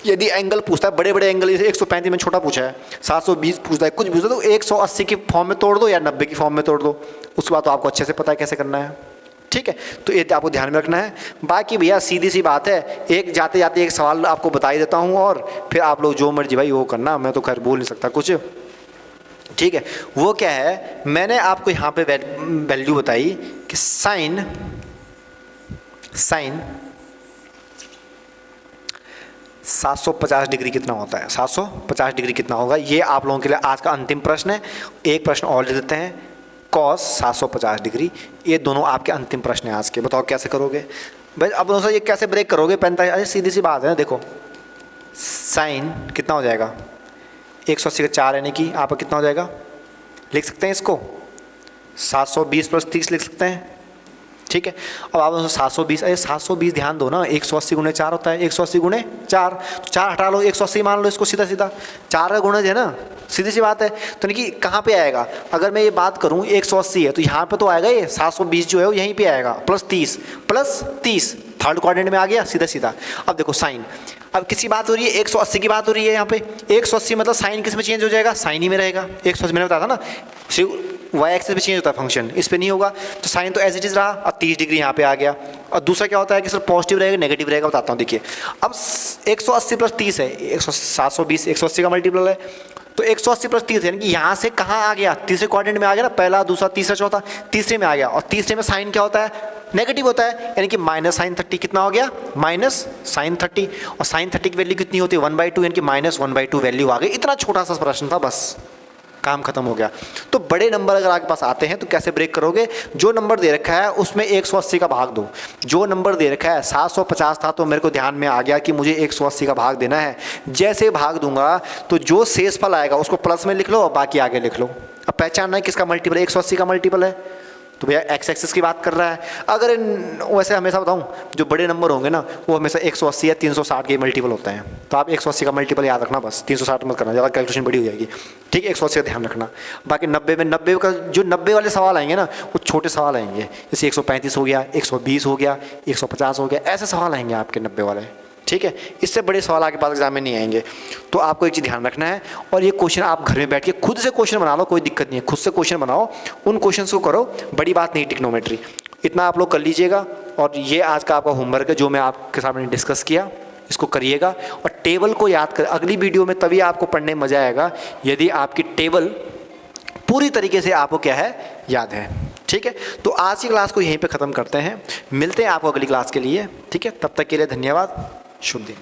यदि एंगल पूछता है, बड़े बड़े एंगल, जैसे 135 में छोटा पूछा है, 720 पूछता है, कुछ पूछता है, तो 180 की फॉर्म में तोड़ दो या 90 की फॉर्म में तोड़ दो। उसके बाद तो आपको अच्छे से पता है कैसे करना है, ठीक है। तो ये आपको ध्यान में रखना है। बाकी भैया सीधी सी बात है, एक जाते जाते एक सवाल आपको बता ही देता हूँ और फिर आप लोग जो मर्जी भाई वो करना, मैं तो खैर बोल नहीं सकता कुछ, ठीक है। वो क्या है, मैंने आपको यहाँ पे वैल्यू बताई कि साइन 750 डिग्री कितना होता है, 750 डिग्री कितना होगा। ये आप लोगों के लिए आज का अंतिम प्रश्न है। एक प्रश्न और ले देते हैं, कॉस 750 डिग्री। ये दोनों आपके अंतिम प्रश्न हैं आज के। बताओ कैसे करोगे भाई? अब दोस्तों ये कैसे ब्रेक करोगे? 45, अरे सीधी सी बात है ना, देखो साइन कितना हो जाएगा, 180 का 4 यानी कि आपका कितना हो जाएगा, लिख सकते हैं इसको 720 + 30 लिख सकते हैं, ठीक है। अब आप 720, अरे 720 ध्यान दो ना, 180 × 4 होता है, 180 × 4, तो 4 हटा लो, 180 मान लो इसको, सीधा सीधा 4 का गुणज है ना, सीधी सी बात है। तो यानी कि कहाँ पे आएगा, अगर मैं ये बात करूँ 180 है तो यहाँ पे तो आएगा ये 720 जो है वो यहीं पे आएगा, +30 थर्ड क्वाड्रेंट में आ गया सीधा सीधा। अब देखो साइन, अब किसी बात हो रही है 180 की बात हो रही है यहाँ पे, 180 मतलब साइन किस में चेंज हो जाएगा, साइन ही में रहेगा। 180 मैंने बताया था ना, सिर्फ वाई एक्सिस पे चेंज होता है फंक्शन, इस पे नहीं होगा। तो साइन तो एज इट इज़ रहा, और 30 डिग्री यहाँ पे आ गया। और दूसरा क्या होता है कि सिर्फ पॉजिटिव रहेगा नेगेटिव रहेगा, बताता हूँ। देखिए अब 180 + 30 है, 720 180 का मल्टीपल है, तो 180 + 30 यानी कि यहाँ से कहाँ आ गया, तीसरे क्वाड्रेंट में आ गया ना, पहला दूसरा तीसरा चौथा, तीसरे में आ गया। और तीसरे में साइन क्या होता है, नेगेटिव होता है, यानी कि -sin 30 कितना हो गया, -sin 30। और sin 30 की वैल्यू कितनी होती है, 1/2, यानी कि -1/2 वैल्यू आ गई। इतना छोटा सा प्रश्न था, बस काम खत्म हो गया। तो बड़े नंबर अगर आपके पास आते हैं तो कैसे ब्रेक करोगे, जो नंबर दे रखा है उसमें 180 का भाग दो। जो नंबर दे रखा है 750 था तो मेरे को ध्यान में आ गया कि मुझे 180 का भाग देना है। जैसे भाग दूंगा तो जो शेष फल आएगा उसको प्लस में लिख लो और बाकी आगे लिख लो। अब पहचानना है किसका मल्टीपल है, 180 का मल्टीपल है, तो भैया एक्स एक्सिस की बात कर रहा है। अगर वैसे हमेशा बताऊं, जो बड़े नंबर होंगे ना वो हमेशा 180 या 360 के मल्टीपल होते हैं, तो आप 180 का मल्टीपल याद रखना, बस 360 मत करना, ज़्यादा कैलकुलेशन बड़ी हो जाएगी, ठीक है। 180 का ध्यान रखना। बाकी 90 का जो 90 वाले सवाल आएंगे ना वो छोटे सवाल आएंगे, जैसे 135 हो गया, 120 हो गया, 150 हो गया, ऐसे सवाल आएंगे आपके 90 वाले, ठीक है। इससे बड़े सवाल आपके पास एग्जाम में नहीं आएंगे। तो आपको एक चीज़ ध्यान रखना है, और ये क्वेश्चन आप घर में बैठ के खुद से क्वेश्चन बना लो, कोई दिक्कत नहीं है, खुद से क्वेश्चन बनाओ, उन क्वेश्चंस को करो, बड़ी बात नहीं ट्रिग्नोमेट्री। इतना आप लोग कर लीजिएगा, और ये आज का आपका होमवर्क है जो मैं आपके सामने डिस्कस किया, इसको करिएगा। और टेबल को याद कर, अगली वीडियो में तभी आपको पढ़ने में मज़ा आएगा यदि आपकी टेबल पूरी तरीके से आपको क्या है, याद है, ठीक है। तो आज की क्लास को यहीं पे ख़त्म करते हैं, मिलते हैं आपको अगली क्लास के लिए, ठीक है। तब तक के लिए धन्यवाद, शुभ दिन।